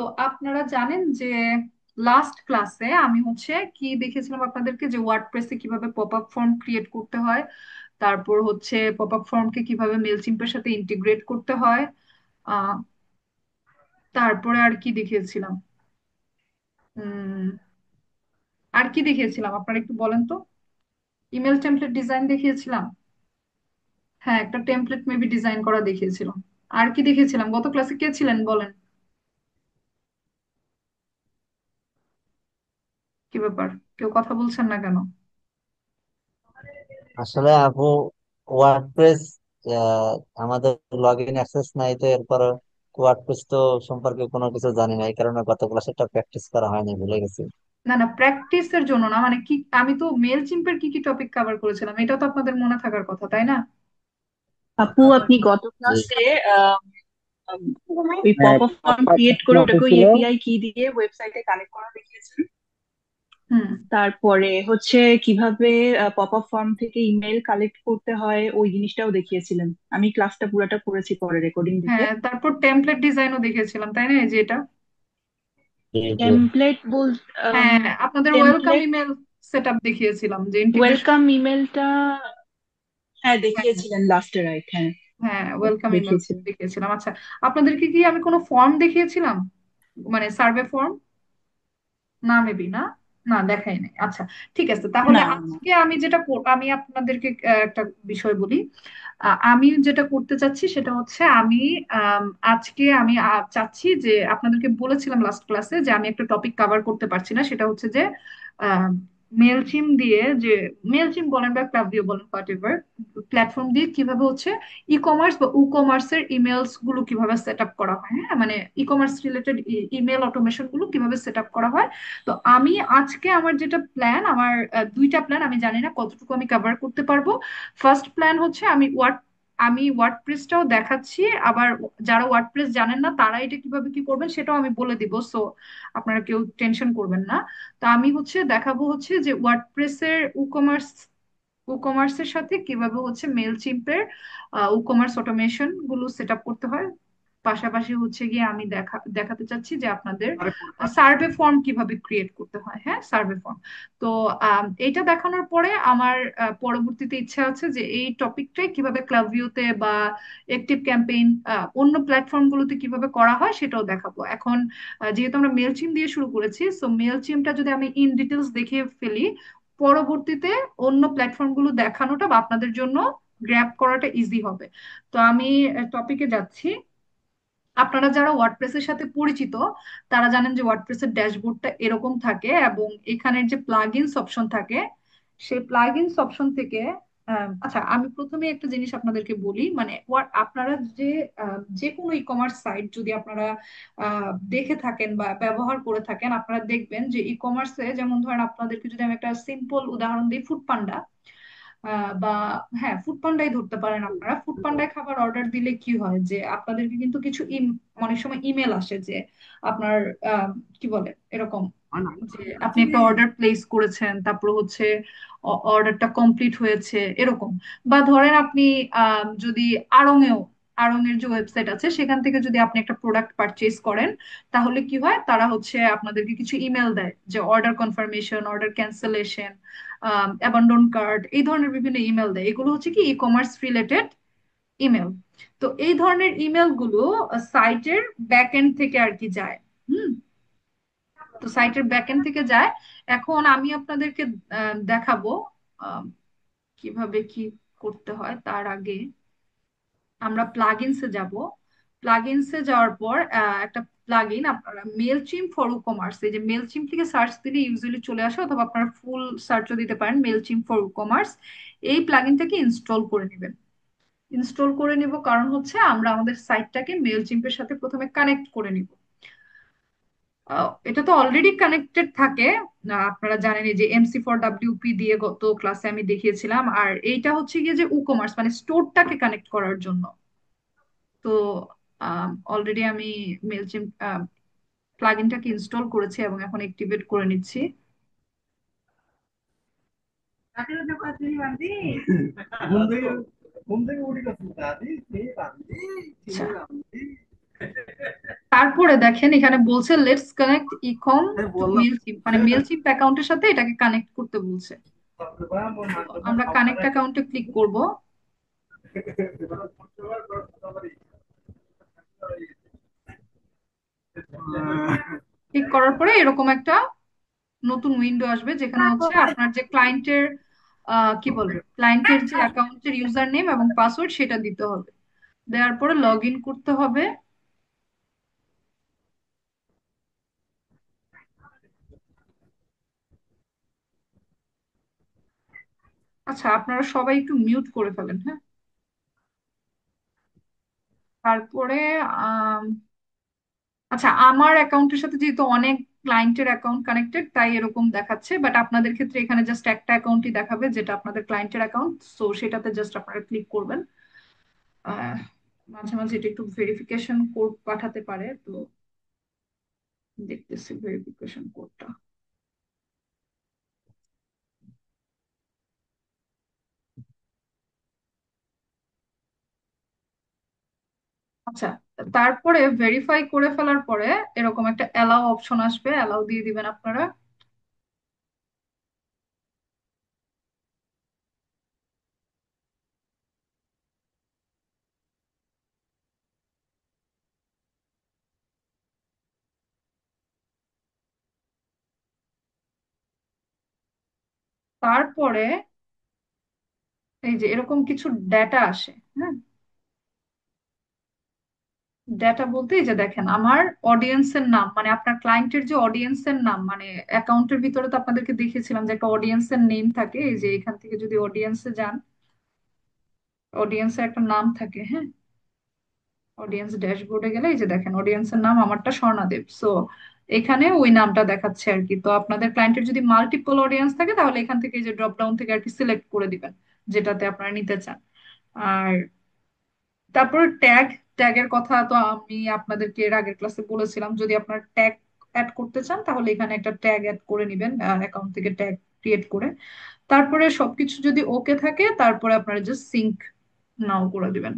তো আপনারা জানেন যে লাস্ট ক্লাসে আমি হচ্ছে কি দেখেছিলাম আপনাদেরকে, যে ওয়ার্ডপ্রেসে কিভাবে পপ আপ ফর্ম ক্রিয়েট করতে হয়, তারপর হচ্ছে পপ আপ ফর্মকে কিভাবে মেলচিম্পের সাথে ইন্টিগ্রেট করতে হয়। আহ তারপরে আর কি দেখিয়েছিলাম, উম আর কি দেখিয়েছিলাম আপনারা একটু বলেন তো। ইমেল টেমপ্লেট ডিজাইন দেখিয়েছিলাম। হ্যাঁ, একটা টেমপ্লেট মেবি ডিজাইন করা দেখিয়েছিলাম। আর কি দেখিয়েছিলাম? গত ক্লাসে কে ছিলেন বলেন। কি ব্যাপার, কেউ কথা বলছেন না কেন? আসলে আপু, ওয়ার্ডপ্রেস আমাদের লগ ইন অ্যাক্সেস নাই, তো এরপর ওয়ার্ডপ্রেস তো সম্পর্কে কোনো কিছু জানি না, এই কারণে গত ক্লাসে প্র্যাকটিস করা হয়নি, ভুলে গেছি। না না, প্র্যাকটিসের জন্য না, মানে কি আমি তো মেল চিম্পের কি কি টপিক কভার করেছিলাম এটা তো আপনাদের মনে থাকার কথা, তাই না? আপু, আপনি গত জি। ক্লাসে আম, ওই হ্যাঁ, পপ আপ ফর্ম একটা ক্রিয়েট প্রশ্ন করে ওটাকে ওই ছিল। এপিআই কি দিয়ে ওয়েবসাইটে কানেক্ট করা দেখিয়েছেন। হুম। তারপরে হচ্ছে কিভাবে পপ আপ ফর্ম থেকে ইমেল কালেক্ট করতে হয় ওই জিনিসটাও দেখিয়েছিলেন। আমি ক্লাসটা পুরাটা করেছি পরে রেকর্ডিং দেখে। হ্যাঁ, তারপর টেমপ্লেট ডিজাইনও দেখেছিলাম, তাই না? এই যে এটা। জি, জি। টেমপ্লেট হ্যাঁ, আপনাদের welcome template email set up দেখিয়েছিলাম, যে ইন্টিগ্রেশন। ওয়েলকাম ইমেলটা হ্যাঁ হ্যাঁ, দেখিয়েছিলেন লাস্টে, রাইট? হ্যাঁ, হ্যাঁ ওয়েলকাম ইমেল দেখিয়েছিলেন। দেখিয়েছিলাম। আচ্ছা, আপনাদেরকে কি আমি কোনো ফর্ম দেখিয়েছিলাম, মানে সার্ভে ফর্ম? না মেবি না, না দেখাই নাই। আচ্ছা, ঠিক আছে, তাহলে না, না। আজকে আমি যেটা আমি আপনাদেরকে একটা বিষয় বলি। আমি যেটা করতে চাচ্ছি সেটা হচ্ছে আমি আজকে আমি চাচ্ছি যে আপনাদেরকে বলেছিলাম লাস্ট ক্লাসে যে আমি একটা টপিক কভার করতে পারছি না, সেটা হচ্ছে যে মেলচিম দিয়ে, যে মেলচিম বলেন বা ক্লাভিও বলেন, হোয়াট এভার প্ল্যাটফর্ম দিয়ে কিভাবে হচ্ছে ই কমার্স বা ই কমার্সের ইমেলস গুলো কিভাবে সেট আপ করা হয়। হ্যাঁ, মানে e commerce related email automation গুলো কিভাবে সেট আপ করা হয়। তো আমি আজকে আমার যেটা প্ল্যান, আমার দুইটা প্ল্যান, আমি জানি না কতটুকু আমি কভার করতে পারবো। ফার্স্ট প্ল্যান হচ্ছে আমি ওয়ার্ডপ্রেসটাও দেখাচ্ছি, আবার যারা ওয়ার্ডপ্রেস জানেন না তারা এটা কিভাবে কি করবেন সেটাও আমি বলে দিব, সো আপনারা কেউ টেনশন করবেন না। তো আমি হচ্ছে দেখাবো হচ্ছে যে ওয়ার্ডপ্রেসের ই কমার্সের সাথে কিভাবে হচ্ছে মেল চিম্পের কমার্স অটোমেশন গুলো সেট আপ করতে হয়। পাশাপাশি হচ্ছে গিয়ে আমি দেখাতে চাচ্ছি যে আপনাদের সার্ভে ফর্ম কিভাবে ক্রিয়েট করতে হয়। হ্যাঁ, সার্ভে ফর্ম। তো এইটা দেখানোর পরে আমার পরবর্তীতে ইচ্ছা আছে যে এই টপিকটাই কিভাবে ক্লাভিওতে বা অ্যাক্টিভ ক্যাম্পেইন অন্য প্ল্যাটফর্ম গুলোতে কিভাবে করা হয় সেটাও দেখাবো। এখন যেহেতু আমরা মেলচিম দিয়ে শুরু করেছি, সো মেলচিমটা যদি আমি ইন ডিটেলস দেখে ফেলি, পরবর্তীতে অন্য প্ল্যাটফর্ম গুলো দেখানোটা বা আপনাদের জন্য গ্র্যাব করাটা ইজি হবে। তো আমি টপিকে যাচ্ছি। আপনারা যারা ওয়ার্ডপ্রেসের সাথে পরিচিত তারা জানেন যে ওয়ার্ডপ্রেসের ড্যাশবোর্ডটা এরকম থাকে, এবং এখানের যে প্লাগইনস অপশন থাকে, সেই প্লাগইনস অপশন থেকে আচ্ছা, আমি প্রথমে একটা জিনিস আপনাদেরকে বলি, মানে আপনারা যে কোনো ই কমার্স সাইট যদি আপনারা দেখে থাকেন বা ব্যবহার করে থাকেন, আপনারা দেখবেন যে ই কমার্সে, যেমন ধরেন আপনাদেরকে যদি আমি একটা সিম্পল উদাহরণ দিই, ফুডপান্ডা বা হ্যাঁ ফুডপান্ডাই ধরতে পারেন। আপনারা ফুডপান্ডায় খাবার অর্ডার দিলে কি হয়, যে আপনাদেরকে কিন্তু কিছু অনেক সময় ইমেল আসে যে আপনার কি বলে এরকম, যে আপনি একটা অর্ডার প্লেস করেছেন, তারপর হচ্ছে অর্ডারটা কমপ্লিট হয়েছে এরকম। বা ধরেন আপনি যদি আড়ংএও আড়ং এর যে ওয়েবসাইট আছে সেখান থেকে যদি আপনি একটা প্রোডাক্ট পারচেজ করেন, তাহলে কি হয়, তারা হচ্ছে আপনাদেরকে কিছু ইমেল দেয় যে order confirmation, order cancellation, abandon card, এই ধরনের বিভিন্ন ইমেল দেয়। এগুলো হচ্ছে কি ই কমার্স রিলেটেড ইমেল। তো এই ধরনের ইমেল গুলো সাইটের ব্যাক এন্ড থেকে আর কি যায়। হুম। তো সাইটের ব্যাকএন্ড থেকে যায়। এখন আমি আপনাদেরকে দেখাবো আম, কিভাবে কি করতে হয়। তার আগে আমরা প্লাগইনসে যাব। প্লাগইনসে যাওয়ার পর একটা প্লাগইন আপনারা মেলচিম ফর কমার্স, এই যে মেলচিম থেকে সার্চ দিলে ইউজুয়ালি চলে আসে, অথবা আপনারা ফুল সার্চও দিতে পারেন মেলচিম ফর কমার্স। এই প্লাগইনটাকে ইনস্টল করে নেবেন। ইনস্টল করে নিব কারণ হচ্ছে আমরা আমাদের সাইটটাকে মেলচিম্পের সাথে প্রথমে কানেক্ট করে নিব। এটা তো অলরেডি কানেক্টেড থাকে। আপনারা জানেন এই যে এমসি ফর ডাব্লিউপি দিয়ে গত ক্লাসে আমি দেখিয়েছিলাম, আর এইটা হচ্ছে গিয়ে যে কমার্স মানে স্টোরটাকে কানেক্ট করার জন্য। তো অলরেডি আমি মেলচিম প্লাগইনটাকে ইনস্টল করেছি এবং এখন অ্যাক্টিভেট করে নিচ্ছি। আচ্ছা, তারপরে দেখেন এখানে বলছে লেটস কানেক্ট ইকম টু মেলচিম্প, মানে মেলচিম্প অ্যাকাউন্টের সাথে এটাকে কানেক্ট করতে বলছে। তো আমরা কানেক্ট অ্যাকাউন্টে ক্লিক করব। ক্লিক করার পরে এরকম একটা নতুন উইন্ডো আসবে, যেখানে হচ্ছে আপনার যে ক্লায়েন্টের কি বলে ক্লায়েন্টের যে অ্যাকাউন্টের ইউজার নেম এবং পাসওয়ার্ড সেটা দিতে হবে। দেওয়ার পরে লগ ইন করতে হবে। আচ্ছা, আপনারা সবাই একটু মিউট করে ফেলেন, হ্যাঁ। তারপরে আম, আচ্ছা, আমার অ্যাকাউন্টের সাথে যেহেতু অনেক ক্লায়েন্টের অ্যাকাউন্ট কানেক্টেড তাই এরকম দেখাচ্ছে, বাট আপনাদের ক্ষেত্রে এখানে জাস্ট একটা অ্যাকাউন্টই দেখাবে যেটা আপনাদের ক্লায়েন্টের অ্যাকাউন্ট, সো সেটাতে জাস্ট আপনারা ক্লিক করবেন। আহ, মাঝে মাঝে এটা একটু ভেরিফিকেশন কোড পাঠাতে পারে, তো দেখতেছি ভেরিফিকেশন কোডটা। আচ্ছা, তারপরে ভেরিফাই করে ফেলার পরে এরকম একটা অ্যালাউ অপশন আসবে, অ্যালাউ দিয়ে দিবেন আপনারা। তারপরে এই যে এরকম কিছু ডেটা আসে, হ্যাঁ। ডেটা বলতে এই যে দেখেন আমার অডিয়েন্সের নাম, মানে আপনার ক্লায়েন্টের যে অডিয়েন্সের নাম, মানে অ্যাকাউন্টের ভিতরে তো আপনাদেরকে দেখিয়েছিলাম যে একটা অডিয়েন্সের নেম থাকে, এই যে এখান থেকে যদি অডিয়েন্সে যান, অডিয়েন্সের একটা নাম থাকে, হ্যাঁ। অডিয়েন্স ড্যাশবোর্ডে গেলে এই যে দেখেন অডিয়েন্সের নাম আমারটা স্বর্ণাদেব, সো এখানে ওই নামটা দেখাচ্ছে আর কি। তো আপনাদের ক্লায়েন্টের যদি মাল্টিপল অডিয়েন্স থাকে তাহলে এখান থেকে এই যে ড্রপ ডাউন থেকে আর কি সিলেক্ট করে দিবেন যেটাতে আপনারা নিতে চান। আর তারপর ট্যাগ, ট্যাগের কথা তো আমি আপনাদেরকে এর আগের ক্লাসে বলেছিলাম, যদি আপনার ট্যাগ অ্যাড করতে চান তাহলে এখানে একটা ট্যাগ অ্যাড করে নিবেন অ্যাকাউন্ট থেকে ট্যাগ ক্রিয়েট করে। তারপরে সবকিছু যদি ওকে থাকে তারপরে আপনারা জাস্ট সিঙ্ক নাও করে দিবেন।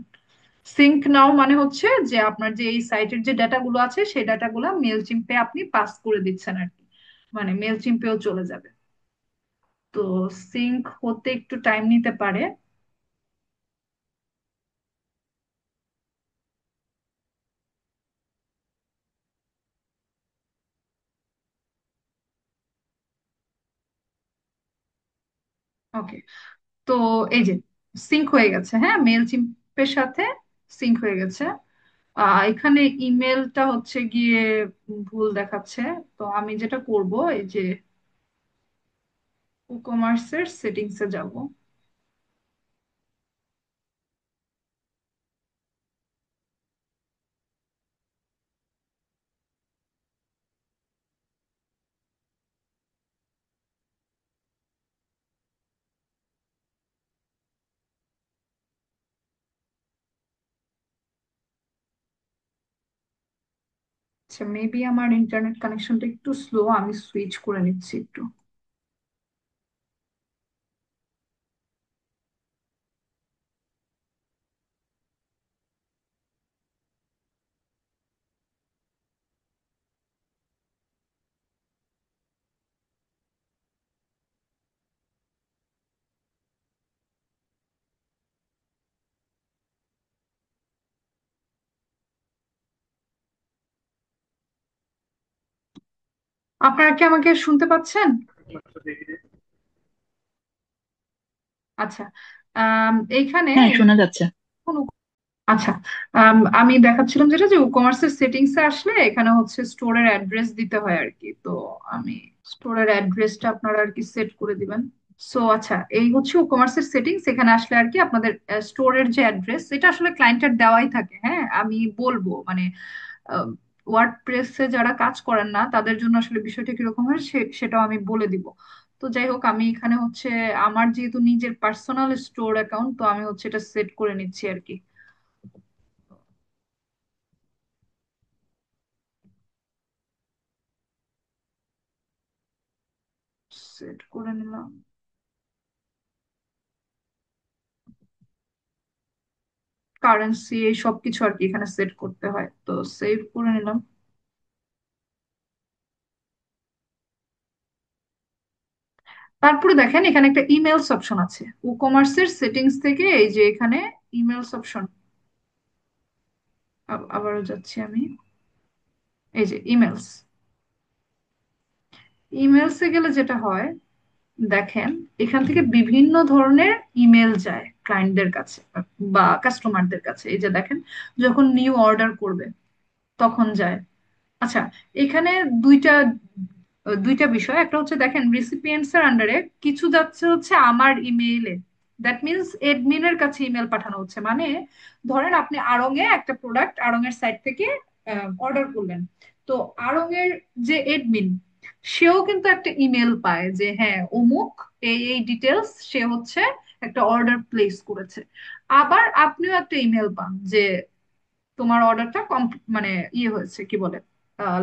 সিঙ্ক নাও মানে হচ্ছে যে আপনার যে এই সাইটের যে ডাটাগুলো আছে সেই ডাটাগুলো মেল চিম্পে আপনি পাস করে দিচ্ছেন আর কি, মানে মেল চিম্পেও চলে যাবে। তো সিঙ্ক হতে একটু টাইম নিতে পারে। ওকে, তো এই যে সিঙ্ক হয়ে গেছে, হ্যাঁ, মেল চিম্পের সাথে সিঙ্ক হয়ে গেছে। এখানে ইমেলটা হচ্ছে গিয়ে ভুল দেখাচ্ছে। তো আমি যেটা করব এই যে ই কমার্সের সেটিংসে যাব। আচ্ছা, মেবি আমার ইন্টারনেট কানেকশনটা একটু স্লো, আমি সুইচ করে নিচ্ছি একটু। আপনারা কি আমাকে শুনতে পাচ্ছেন? আচ্ছা, এইখানে হ্যাঁ, শোনা যাচ্ছে। কোন, আচ্ছা, আমি দেখাচ্ছিলাম যেটা যে কমার্সের সেটিংসে আসলে এখানে হচ্ছে স্টোরের অ্যাড্রেস দিতে হয় আর কি। তো আমি স্টোরের অ্যাড্রেসটা আপনারা আর কি সেট করে দিবেন। সো আচ্ছা, এই হচ্ছে কমার্সের সেটিংস। এখানে আসলে আর কি আপনাদের স্টোরের যে অ্যাড্রেস এটা আসলে ক্লায়েন্টের দেওয়াই থাকে, হ্যাঁ। আমি বলবো মানে ওয়ার্ডপ্রেসে যারা কাজ করেন না তাদের জন্য আসলে বিষয়টা কিরকম হয় সেটাও আমি বলে দিব। তো যাই হোক, আমি এখানে হচ্ছে আমার যেহেতু নিজের পার্সোনাল স্টোর অ্যাকাউন্ট, তো আমি হচ্ছে এটা সেট করে নিচ্ছি আর কি। সেট করে নিলাম। কারেন্সি এই সব কিছু আর কি এখানে সেট করতে হয়, তো সেভ করে নিলাম। তারপরে দেখেন এখানে একটা ইমেলস অপশন আছে ই কমার্সের সেটিংস থেকে, এই যে এখানে ইমেলস অপশন, আবারও যাচ্ছি আমি, এই যে ইমেলস, ইমেলসে গেলে যেটা হয় দেখেন এখান থেকে বিভিন্ন ধরনের ইমেল যায় ক্লায়েন্টদের কাছে বা কাস্টমারদের কাছে। এই যে দেখেন যখন নিউ অর্ডার করবে তখন যায়। আচ্ছা, এখানে দুইটা দুইটা বিষয়, একটা হচ্ছে দেখেন রিসিপিয়েন্টস এর আন্ডারে কিছু যাচ্ছে হচ্ছে আমার ইমেইলে, দ্যাট মিনস এডমিনের কাছে ইমেল পাঠানো হচ্ছে। মানে ধরেন আপনি আড়ং এ একটা প্রোডাক্ট আড়ং এর সাইট থেকে অর্ডার করলেন, তো আড়ং এর যে এডমিন সেও কিন্তু একটা ইমেল পায় যে হ্যাঁ অমুক এই এই ডিটেলস সে হচ্ছে একটা অর্ডার প্লেস করেছে। আবার আপনিও একটা ইমেল পান যে তোমার অর্ডারটা মানে ইয়ে হয়েছে কি বলে,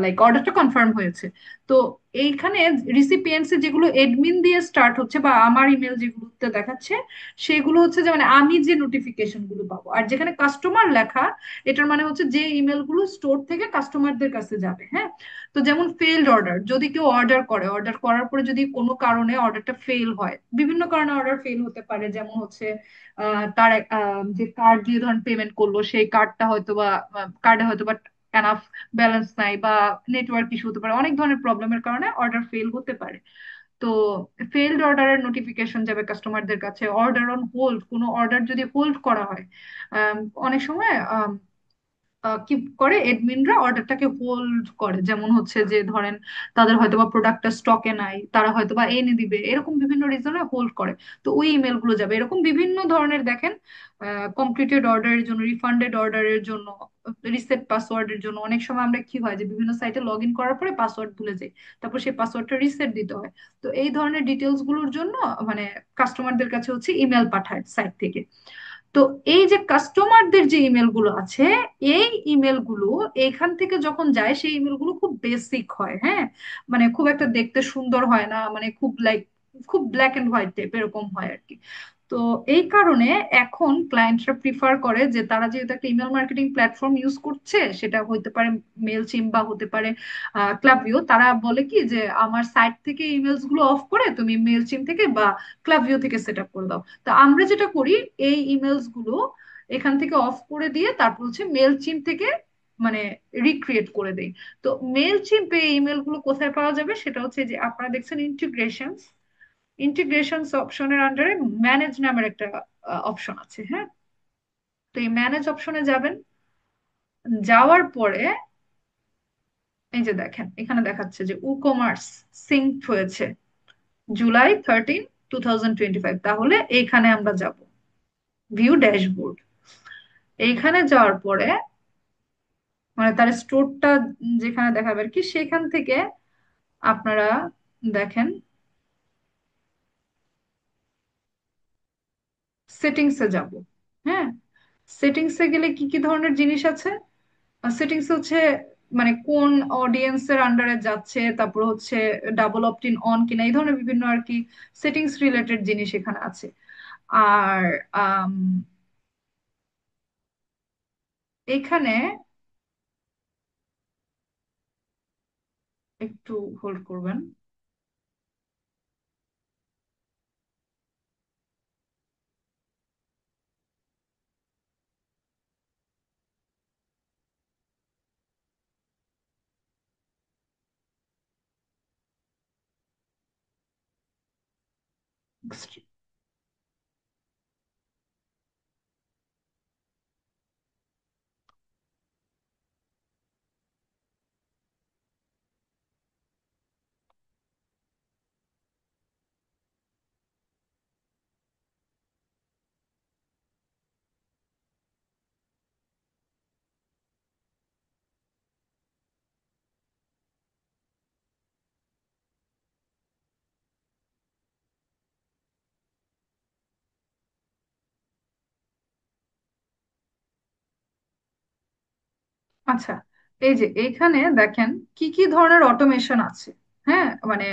লাইক অর্ডারটা কনফার্ম হয়েছে। তো এইখানে রিসিপিয়েন্টস যেগুলো এডমিন দিয়ে স্টার্ট হচ্ছে বা আমার ইমেল যেগুলোতে দেখাচ্ছে সেগুলো হচ্ছে যে মানে আমি যে নোটিফিকেশন গুলো পাবো, আর যেখানে কাস্টমার লেখা এটার মানে হচ্ছে যে ইমেল গুলো স্টোর থেকে কাস্টমারদের কাছে যাবে। হ্যাঁ, তো যেমন ফেইলড অর্ডার, যদি কেউ অর্ডার করে, অর্ডার করার পরে যদি কোনো কারণে অর্ডারটা ফেল হয়, বিভিন্ন কারণে অর্ডার ফেল হতে পারে, যেমন হচ্ছে তার যে কার্ড দিয়ে ধরেন পেমেন্ট করলো সেই কার্ডটা হয়তো বা কার্ডে হয়তো বা এনাফ ব্যালেন্স নাই বা নেটওয়ার্ক ইস্যু হতে পারে, অনেক ধরনের প্রবলেমের কারণে অর্ডার ফেল হতে পারে। তো ফেলড অর্ডারের নোটিফিকেশন যাবে কাস্টমারদের কাছে। অর্ডার অন হোল্ড, কোনো অর্ডার যদি হোল্ড করা হয়, আম, অনেক সময় কি করে এডমিনরা অর্ডারটাকে হোল্ড করে, যেমন হচ্ছে যে ধরেন তাদের হয়তোবা প্রোডাক্টটা স্টকে নাই, তারা হয়তোবা এনে দিবে, এরকম বিভিন্ন রিজনে হোল্ড করে। তো ওই ইমেল গুলো যাবে এরকম বিভিন্ন ধরনের দেখেন, কমপ্লিটেড অর্ডারের জন্য, রিফান্ডেড অর্ডারের জন্য, রিসেট পাসওয়ার্ডের জন্য। অনেক সময় আমরা কি হয় যে বিভিন্ন সাইটে লগ ইন করার পরে পাসওয়ার্ড ভুলে যাই, তারপর সেই পাসওয়ার্ডটা রিসেট দিতে হয়। তো এই ধরনের ডিটেলস গুলোর জন্য মানে কাস্টমারদের কাছে হচ্ছে ইমেল পাঠায় সাইট থেকে। তো এই যে কাস্টমারদের যে ইমেল গুলো আছে, এই ইমেল গুলো এখান থেকে যখন যায় সেই ইমেল গুলো খুব বেসিক হয়। হ্যাঁ, মানে খুব একটা দেখতে সুন্দর হয় না, মানে খুব লাইক খুব ব্ল্যাক এন্ড হোয়াইট টাইপ এরকম হয় আর কি। তো এই কারণে এখন ক্লায়েন্টরা প্রিফার করে যে তারা যেহেতু একটা ইমেল মার্কেটিং প্ল্যাটফর্ম ইউজ করছে, সেটা হতে পারে মেলচিম বা হতে পারে ক্লাভিও, তারা বলে কি যে আমার সাইট থেকে ইমেলস গুলো অফ করে তুমি মেলচিম থেকে বা ক্লাভিও থেকে সেট আপ করে দাও। তো আমরা যেটা করি এই ইমেলস গুলো এখান থেকে অফ করে দিয়ে তারপর হচ্ছে মেল চিম থেকে মানে রিক্রিয়েট করে দেই। তো মেল চিম্পে এই ইমেল গুলো কোথায় পাওয়া যাবে, সেটা হচ্ছে যে আপনারা দেখছেন ইন্টিগ্রেশনস, ইন্টিগ্রেশনস অপশনের আন্ডারে ম্যানেজ নামের একটা অপশন আছে। হ্যাঁ, তো এই ম্যানেজ অপশনে যাবেন, যাওয়ার পরে এই যে দেখেন এখানে দেখাচ্ছে যে ই কমার্স সিঙ্ক হয়েছে July 13, 2025। তাহলে এইখানে আমরা যাব, ভিউ ড্যাশবোর্ড। এইখানে যাওয়ার পরে মানে তার স্টোরটা যেখানে দেখাবে আর কি, সেখান থেকে আপনারা দেখেন সেটিংসে যাব। হ্যাঁ, সেটিংসে গেলে কি কি ধরনের জিনিস আছে, সেটিংস হচ্ছে মানে কোন অডিয়েন্সের আন্ডারে যাচ্ছে, তারপর হচ্ছে ডাবল অপট ইন অন কিনা, এই ধরনের বিভিন্ন আর কি সেটিংস রিলেটেড জিনিস এখানে আছে। আর আম, এখানে একটু হোল্ড করবেন। আচ্ছা, এই যে এইখানে দেখেন কি কি ধরনের অটোমেশন আছে। হ্যাঁ, মানে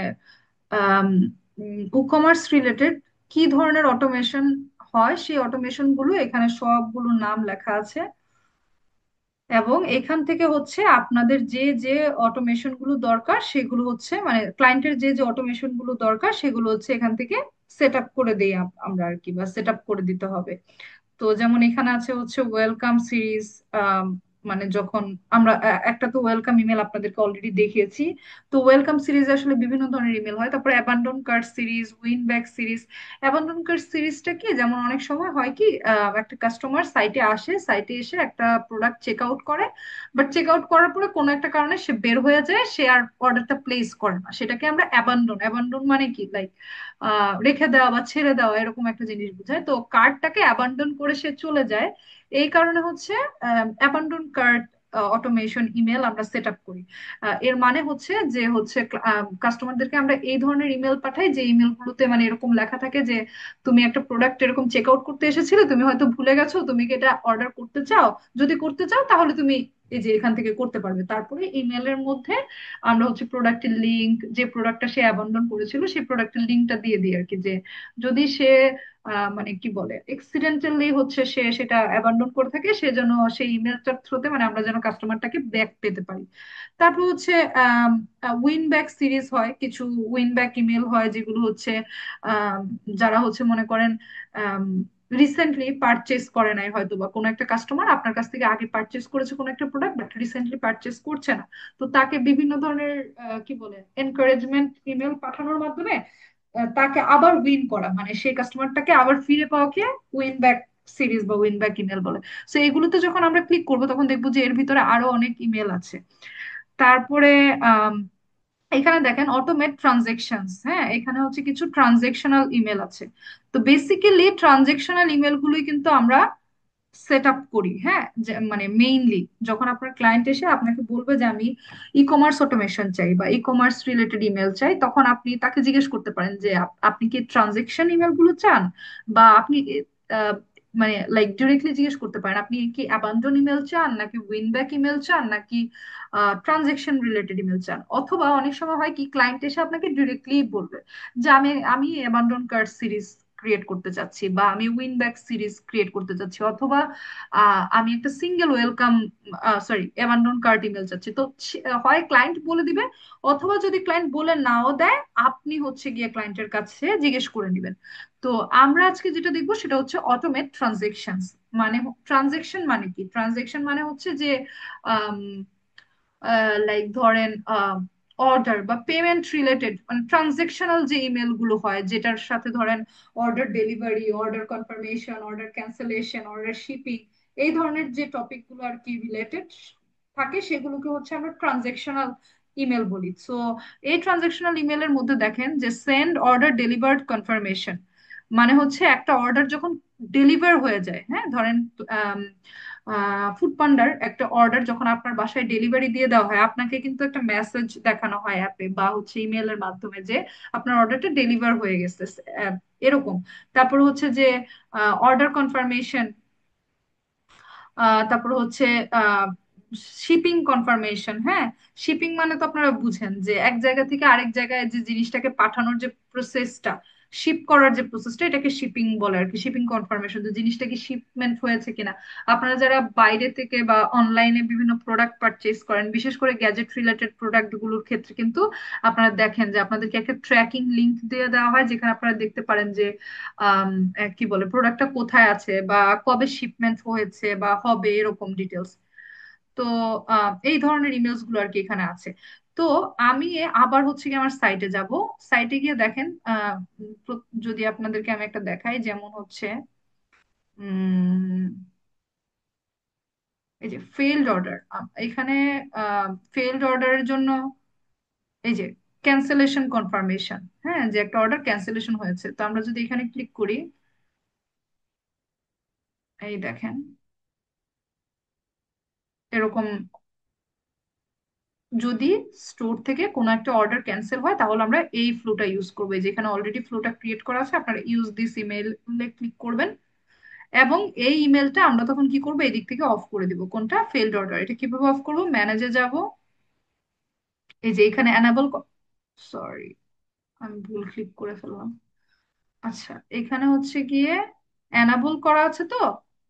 ই কমার্স রিলেটেড কি ধরনের অটোমেশন হয় সেই অটোমেশন গুলো এখানে সবগুলোর নাম লেখা আছে। এবং এখান থেকে হচ্ছে আপনাদের যে যে অটোমেশন গুলো দরকার সেগুলো হচ্ছে মানে ক্লায়েন্টের যে যে অটোমেশন গুলো দরকার সেগুলো হচ্ছে এখান থেকে সেট আপ করে দেই আমরা আর কি, বা সেট আপ করে দিতে হবে। তো যেমন এখানে আছে হচ্ছে ওয়েলকাম সিরিজ, মানে যখন আমরা একটা তো ওয়েলকাম ইমেল আপনাদেরকে অলরেডি দেখিয়েছি। তো ওয়েলকাম সিরিজ আসলে বিভিন্ন ধরনের ইমেল হয়। তারপরে abandon card series, win back series. Abandon card সিরিজটা কি, যেমন অনেক সময় হয় কি একটা কাস্টমার সাইটে আসে, সাইটে এসে একটা প্রোডাক্ট চেক আউট করে, বাট চেক আউট করার পরে কোনো একটা কারণে সে বের হয়ে যায়, সে আর অর্ডারটা প্লেস করে না, সেটাকে আমরা অ্যাবান্ডন। অ্যাবান্ডন মানে কি, লাইক রেখে দেওয়া বা ছেড়ে দেওয়া এরকম একটা জিনিস বোঝায়। তো কার্ডটাকে অ্যাবান্ডন করে সে চলে যায়, এই কারণে হচ্ছে অ্যাবান্ডন কার্ড অটোমেশন ইমেল আমরা সেট আপ করি। এর মানে হচ্ছে যে হচ্ছে কাস্টমারদেরকে আমরা এই ধরনের ইমেল পাঠাই যে ইমেল গুলোতে মানে এরকম লেখা থাকে যে তুমি একটা প্রোডাক্ট এরকম চেক আউট করতে এসেছিলে, তুমি হয়তো ভুলে গেছো, তুমি কি এটা অর্ডার করতে চাও? যদি করতে চাও তাহলে তুমি এই যে এখান থেকে করতে পারবে। তারপরে ইমেলের মধ্যে আমরা হচ্ছে প্রোডাক্টের লিংক, যে প্রোডাক্টটা সে অ্যাবান্ডন করেছিল সেই প্রোডাক্টের লিংকটা দিয়ে দিই আর কি, যে যদি সে মানে কি বলে এক্সিডেন্টালি হচ্ছে সে সেটা অ্যাবান্ডন করে থাকে, সে যেন সেই ইমেলটার থ্রুতে মানে আমরা যেন কাস্টমারটাকে ব্যাক পেতে পারি। তারপর হচ্ছে উইন ব্যাক সিরিজ হয়, কিছু উইন ব্যাক ইমেল হয় যেগুলো হচ্ছে আম, যারা হচ্ছে মনে করেন রিসেন্টলি পারচেস করে নাই, হয়তো বা কোনো একটা কাস্টমার আপনার কাছ থেকে আগে পারচেস করেছে কোনো একটা প্রোডাক্ট, বাট রিসেন্টলি পারচেস করছে না। তো তাকে বিভিন্ন ধরনের কি বলে এনকারেজমেন্ট ইমেল পাঠানোর মাধ্যমে তাকে আবার উইন করা, মানে সেই কাস্টমারটাকে আবার ফিরে পাওয়াকে উইন ব্যাক সিরিজ বা উইন ব্যাক ইমেল বলে। তো এগুলোতে যখন আমরা ক্লিক করবো তখন দেখবো যে এর ভিতরে আরো অনেক ইমেল আছে। তারপরে আম, এখানে দেখেন অটোমেট ট্রানজেকশনস, হ্যাঁ এখানে হচ্ছে কিছু ট্রানজেকশনাল ইমেল আছে। তো বেসিক্যালি ট্রানজেকশনাল ইমেল গুলোই কিন্তু আমরা সেট আপ করি, হ্যাঁ মানে মেইনলি যখন আপনার ক্লায়েন্ট এসে আপনাকে বলবে যে আমি ই কমার্স অটোমেশন চাই বা ই কমার্স রিলেটেড ইমেল চাই, তখন আপনি তাকে জিজ্ঞেস করতে পারেন যে আপনি কি ট্রানজেকশন ইমেল গুলো চান, বা আপনি আহ, মানে লাইক ডিরেক্টলি জিজ্ঞেস করতে পারেন আপনি কি অ্যাবান্ডন ইমেল চান, নাকি উইন ব্যাক ইমেল চান, নাকি ট্রানজেকশন রিলেটেড ইমেল চান। অথবা অনেক সময় হয় কি ক্লায়েন্ট এসে আপনাকে ডিরেক্টলি বলবে যে আমি আমি অ্যাবান্ডন কার্ড সিরিজ ক্রিয়েট করতে চাচ্ছি, বা আমি উইন ব্যাক সিরিজ ক্রিয়েট করতে চাচ্ছি, অথবা আমি একটা single welcome sorry abandon cart email চাচ্ছি। তো হয় ক্লায়েন্ট বলে দিবে, অথবা যদি ক্লায়েন্ট বলে নাও দেয় আপনি হচ্ছে গিয়ে ক্লায়েন্টের কাছে জিজ্ঞেস করে নিবেন। তো আমরা আজকে যেটা দেখবো সেটা হচ্ছে অটোমেট ট্রানজেকশনস। মানে ট্রানজেকশন মানে কি, ট্রানজেকশন মানে হচ্ছে যে লাইক ধরেন অর্ডার বা পেমেন্ট রিলেটেড মানে ট্রানজেকশনাল যে ইমেল গুলো হয়, যেটার সাথে ধরেন order delivery, order confirmation, order cancellation, order shipping, এই ধরনের যে টপিক গুলো আর কি রিলেটেড থাকে সেগুলোকে হচ্ছে আমরা ট্রানজেকশনাল ইমেল বলি। সো এই ট্রানজেকশনাল ইমেলের মধ্যে দেখেন যে সেন্ড অর্ডার ডেলিভার্ড কনফার্মেশন, মানে হচ্ছে একটা অর্ডার যখন ডেলিভার হয়ে যায়, হ্যাঁ ধরেন ফুড পান্ডার একটা অর্ডার যখন আপনার বাসায় ডেলিভারি দিয়ে দেওয়া হয়, আপনাকে কিন্তু একটা মেসেজ দেখানো হয় অ্যাপে বা হচ্ছে ইমেলের মাধ্যমে যে আপনার অর্ডারটা ডেলিভার হয়ে গেছে, এরকম। তারপর হচ্ছে যে অর্ডার কনফার্মেশন, তারপর হচ্ছে শিপিং কনফার্মেশন। হ্যাঁ, শিপিং মানে তো আপনারা বুঝেন যে এক জায়গা থেকে আরেক জায়গায় যে জিনিসটাকে পাঠানোর যে প্রসেসটা, শিপ করার যে প্রসেসটা, এটাকে শিপিং বলে আর কি। শিপিং কনফার্মেশন, যে জিনিসটা কি শিপমেন্ট হয়েছে কিনা। আপনারা যারা বাইরে থেকে বা অনলাইনে বিভিন্ন প্রোডাক্ট পারচেজ করেন, বিশেষ করে গ্যাজেট রিলেটেড প্রোডাক্ট গুলোর ক্ষেত্রে কিন্তু আপনারা দেখেন যে আপনাদেরকে একটা ট্র্যাকিং লিংক দিয়ে দেওয়া হয়, যেখানে আপনারা দেখতে পারেন যে কি বলে প্রোডাক্টটা কোথায় আছে বা কবে শিপমেন্ট হয়েছে বা হবে, এরকম ডিটেলস। তো এই ধরনের ইমেলস গুলো আর কি এখানে আছে। তো আমি আবার হচ্ছে কি আমার সাইটে যাব, সাইটে গিয়ে দেখেন যদি আপনাদেরকে আমি একটা দেখাই, যেমন হচ্ছে উম এই যে ফেইলড অর্ডার, এখানে ফেইলড অর্ডারের জন্য এই যে ক্যান্সেলেশন কনফার্মেশন, হ্যাঁ যে একটা অর্ডার ক্যান্সেলেশন হয়েছে। তো আমরা যদি এখানে ক্লিক করি, এই দেখেন এরকম, যদি স্টোর থেকে কোনো একটা অর্ডার ক্যান্সেল হয় তাহলে আমরা এই ফ্লোটা ইউজ করবো। এই যে এখানে অলরেডি ফ্লোটা ক্রিয়েট করা আছে, আপনারা ইউজ দিস ইমেল ক্লিক করবেন, এবং এই ইমেলটা আমরা তখন কি করবো, এদিক থেকে অফ করে দিব। কোনটা, ফেলড অর্ডার। এটা কিভাবে অফ করবো, ম্যানেজে যাব, এই যে এখানে অ্যানাবল, সরি আমি ভুল ক্লিক করে ফেললাম। আচ্ছা, এখানে হচ্ছে গিয়ে অ্যানাবল করা আছে, তো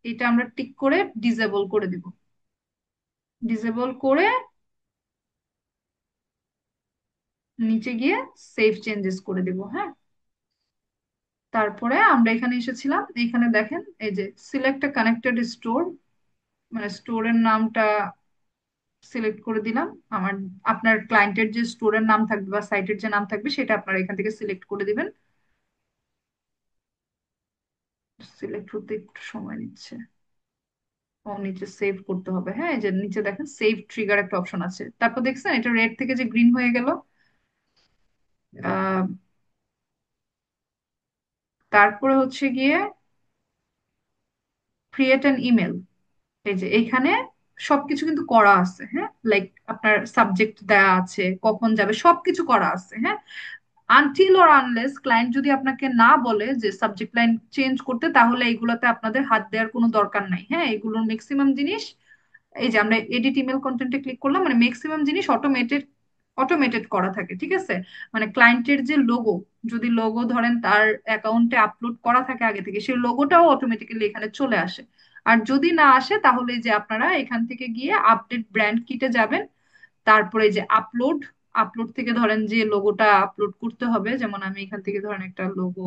এটা আমরা টিক করে ডিসেবল করে দিব। ডিসেবল করে নিচে গিয়ে সেভ চেঞ্জেস করে দিব। হ্যাঁ, তারপরে আমরা এখানে এসেছিলাম, এখানে দেখেন এই যে সিলেক্ট এ কানেক্টেড স্টোর, মানে স্টোরের নামটা সিলেক্ট করে দিলাম। আমার আপনার ক্লায়েন্টের যে স্টোরের নাম থাকবে বা সাইটের যে নাম থাকবে সেটা আপনারা এখান থেকে সিলেক্ট করে দিবেন। সিলেক্ট হতে একটু সময় নিচ্ছে। ও নিচে সেভ করতে হবে। হ্যাঁ, এই যে নিচে দেখেন সেভ ট্রিগার একটা অপশন আছে, তারপর দেখছেন এটা রেড থেকে যে গ্রিন হয়ে গেল। আহ তারপরে হচ্ছে গিয়ে ক্রিয়েট অ্যান ইমেল। এই যে এইখানে সবকিছু কিন্তু করা আছে। হ্যাঁ, লাইক আপনার সাবজেক্ট দেওয়া আছে, কখন যাবে, সবকিছু করা আছে। হ্যাঁ, আনটিল অর আনলেস ক্লায়েন্ট যদি আপনাকে না বলে যে সাবজেক্ট লাইন চেঞ্জ করতে, তাহলে এইগুলোতে আপনাদের হাত দেওয়ার কোনো দরকার নাই। হ্যাঁ, এগুলোর ম্যাক্সিমাম জিনিস, এই যে আমরা এডিট ইমেল কন্টেন্টে ক্লিক করলাম, মানে ম্যাক্সিমাম জিনিস অটোমেটেড অটোমেটেড করা থাকে। ঠিক আছে, মানে ক্লায়েন্টের যে লোগো, যদি লোগো ধরেন তার অ্যাকাউন্টে আপলোড করা থাকে আগে থেকে, সেই লোগোটাও অটোমেটিক্যালি এখানে চলে আসে। আর যদি না আসে তাহলে এই যে আপনারা এখান থেকে গিয়ে আপডেট ব্র্যান্ড কিটে যাবেন, তারপরে এই যে আপলোড, আপলোড থেকে ধরেন যে লোগোটা আপলোড করতে হবে, যেমন আমি এখান থেকে ধরেন একটা লোগো,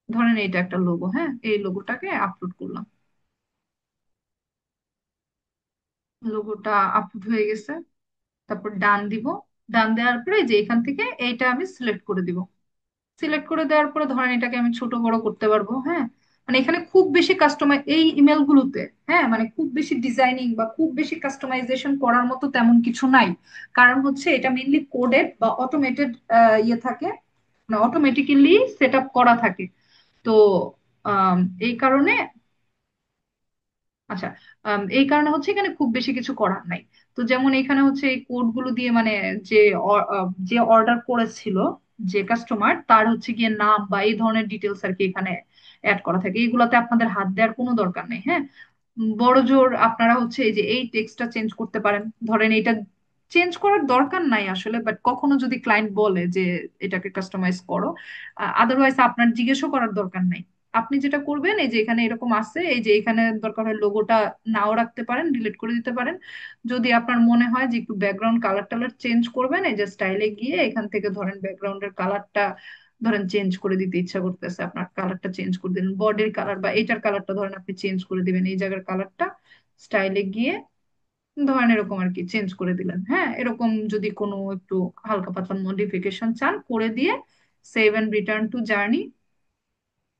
ধরেন এইটা একটা লোগো, হ্যাঁ এই লোগোটাকে আপলোড করলাম। লোগোটা আপলোড হয়ে গেছে, তারপর ডান দিব। ডান দেওয়ার পরে যে এখান থেকে এইটা আমি সিলেক্ট করে দিব। সিলেক্ট করে দেওয়ার পরে ধরেন এটাকে আমি ছোট বড় করতে পারবো। হ্যাঁ, মানে এখানে খুব বেশি কাস্টমাইজ এই ইমেল গুলোতে, হ্যাঁ মানে খুব বেশি ডিজাইনিং বা খুব বেশি কাস্টমাইজেশন করার মতো তেমন কিছু নাই। কারণ হচ্ছে এটা মেইনলি কোডেড বা অটোমেটেড ইয়ে থাকে, মানে অটোমেটিক্যালি সেট আপ করা থাকে। তো আম, এই কারণে, আচ্ছা, এই কারণে হচ্ছে এখানে খুব বেশি কিছু করার নাই। তো যেমন এখানে হচ্ছে এই কোড গুলো দিয়ে মানে যে যে অর্ডার করেছিল যে কাস্টমার, তার হচ্ছে গিয়ে নাম বা এই ধরনের ডিটেলস আর কি এখানে অ্যাড করা থাকে, এইগুলোতে আপনাদের হাত দেওয়ার কোনো দরকার নেই। হ্যাঁ, বড় জোর আপনারা হচ্ছে এই যে এই টেক্সটটা চেঞ্জ করতে পারেন, ধরেন এটা চেঞ্জ করার দরকার নাই আসলে, বাট কখনো যদি ক্লায়েন্ট বলে যে এটাকে কাস্টমাইজ করো, আদারওয়াইজ আপনার জিজ্ঞেসও করার দরকার নাই। আপনি যেটা করবেন এই যে এখানে এরকম আছে, এই যে এখানে দরকার হয় লোগোটা নাও রাখতে পারেন, ডিলিট করে দিতে পারেন। যদি আপনার মনে হয় যে একটু ব্যাকগ্রাউন্ড কালার টালার চেঞ্জ করবেন, এই যে স্টাইলে গিয়ে এখান থেকে ধরেন ব্যাকগ্রাউন্ডের কালারটা ধরেন চেঞ্জ করে দিতে ইচ্ছা করতেছে, আপনার কালারটা চেঞ্জ করে দিলেন, বডির কালার বা এটার কালারটা ধরেন আপনি চেঞ্জ করে দিবেন, এই জায়গার কালারটা স্টাইলে গিয়ে ধরেন এরকম আর কি চেঞ্জ করে দিলেন। হ্যাঁ, এরকম যদি কোনো একটু হালকা পাতলা মডিফিকেশন চান করে দিয়ে save and return to journey,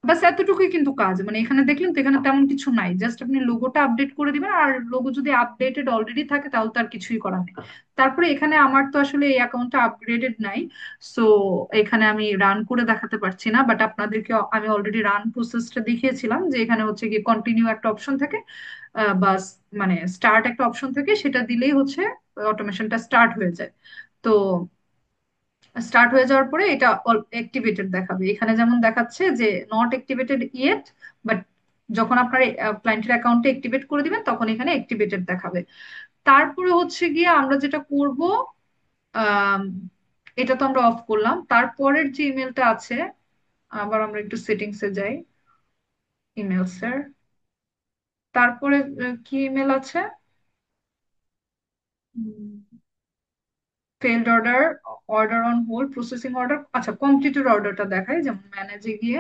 বাস এতটুকুই কিন্তু কাজ। মানে এখানে দেখলেন তো এখানে তেমন কিছু নাই, জাস্ট আপনি লোগোটা আপডেট করে দিবেন, আর লোগো যদি আপডেটেড অলরেডি থাকে তাহলে তার কিছুই করার নেই। তারপরে এখানে আমার তো আসলে এই অ্যাকাউন্টটা আপগ্রেডেড নাই, সো এখানে আমি রান করে দেখাতে পারছি না, বাট আপনাদেরকে আমি অলরেডি রান প্রসেসটা দেখিয়েছিলাম যে এখানে হচ্ছে গিয়ে কন্টিনিউ একটা অপশন থাকে, বাস মানে স্টার্ট একটা অপশন থাকে, সেটা দিলেই হচ্ছে অটোমেশনটা স্টার্ট হয়ে যায়। তো স্টার্ট হয়ে যাওয়ার পরে এটা অ্যাক্টিভেটেড দেখাবে, এখানে যেমন দেখাচ্ছে যে নট অ্যাক্টিভেটেড ইয়েট, বাট যখন আপনার ক্লায়েন্টের অ্যাকাউন্টে অ্যাক্টিভেট করে দিবেন তখন এখানে অ্যাক্টিভেটেড দেখাবে। তারপরে হচ্ছে গিয়ে আমরা যেটা করব, আম, এটা তো আমরা অফ করলাম। তারপরের যে ইমেলটা আছে, আবার আমরা একটু সেটিংসে যাই, ইমেলসের তারপরে কি ইমেল আছে, failed order, order on hold, processing order, আচ্ছা কমপ্লিটেড অর্ডারটা দেখাই, যেমন ম্যানেজে গিয়ে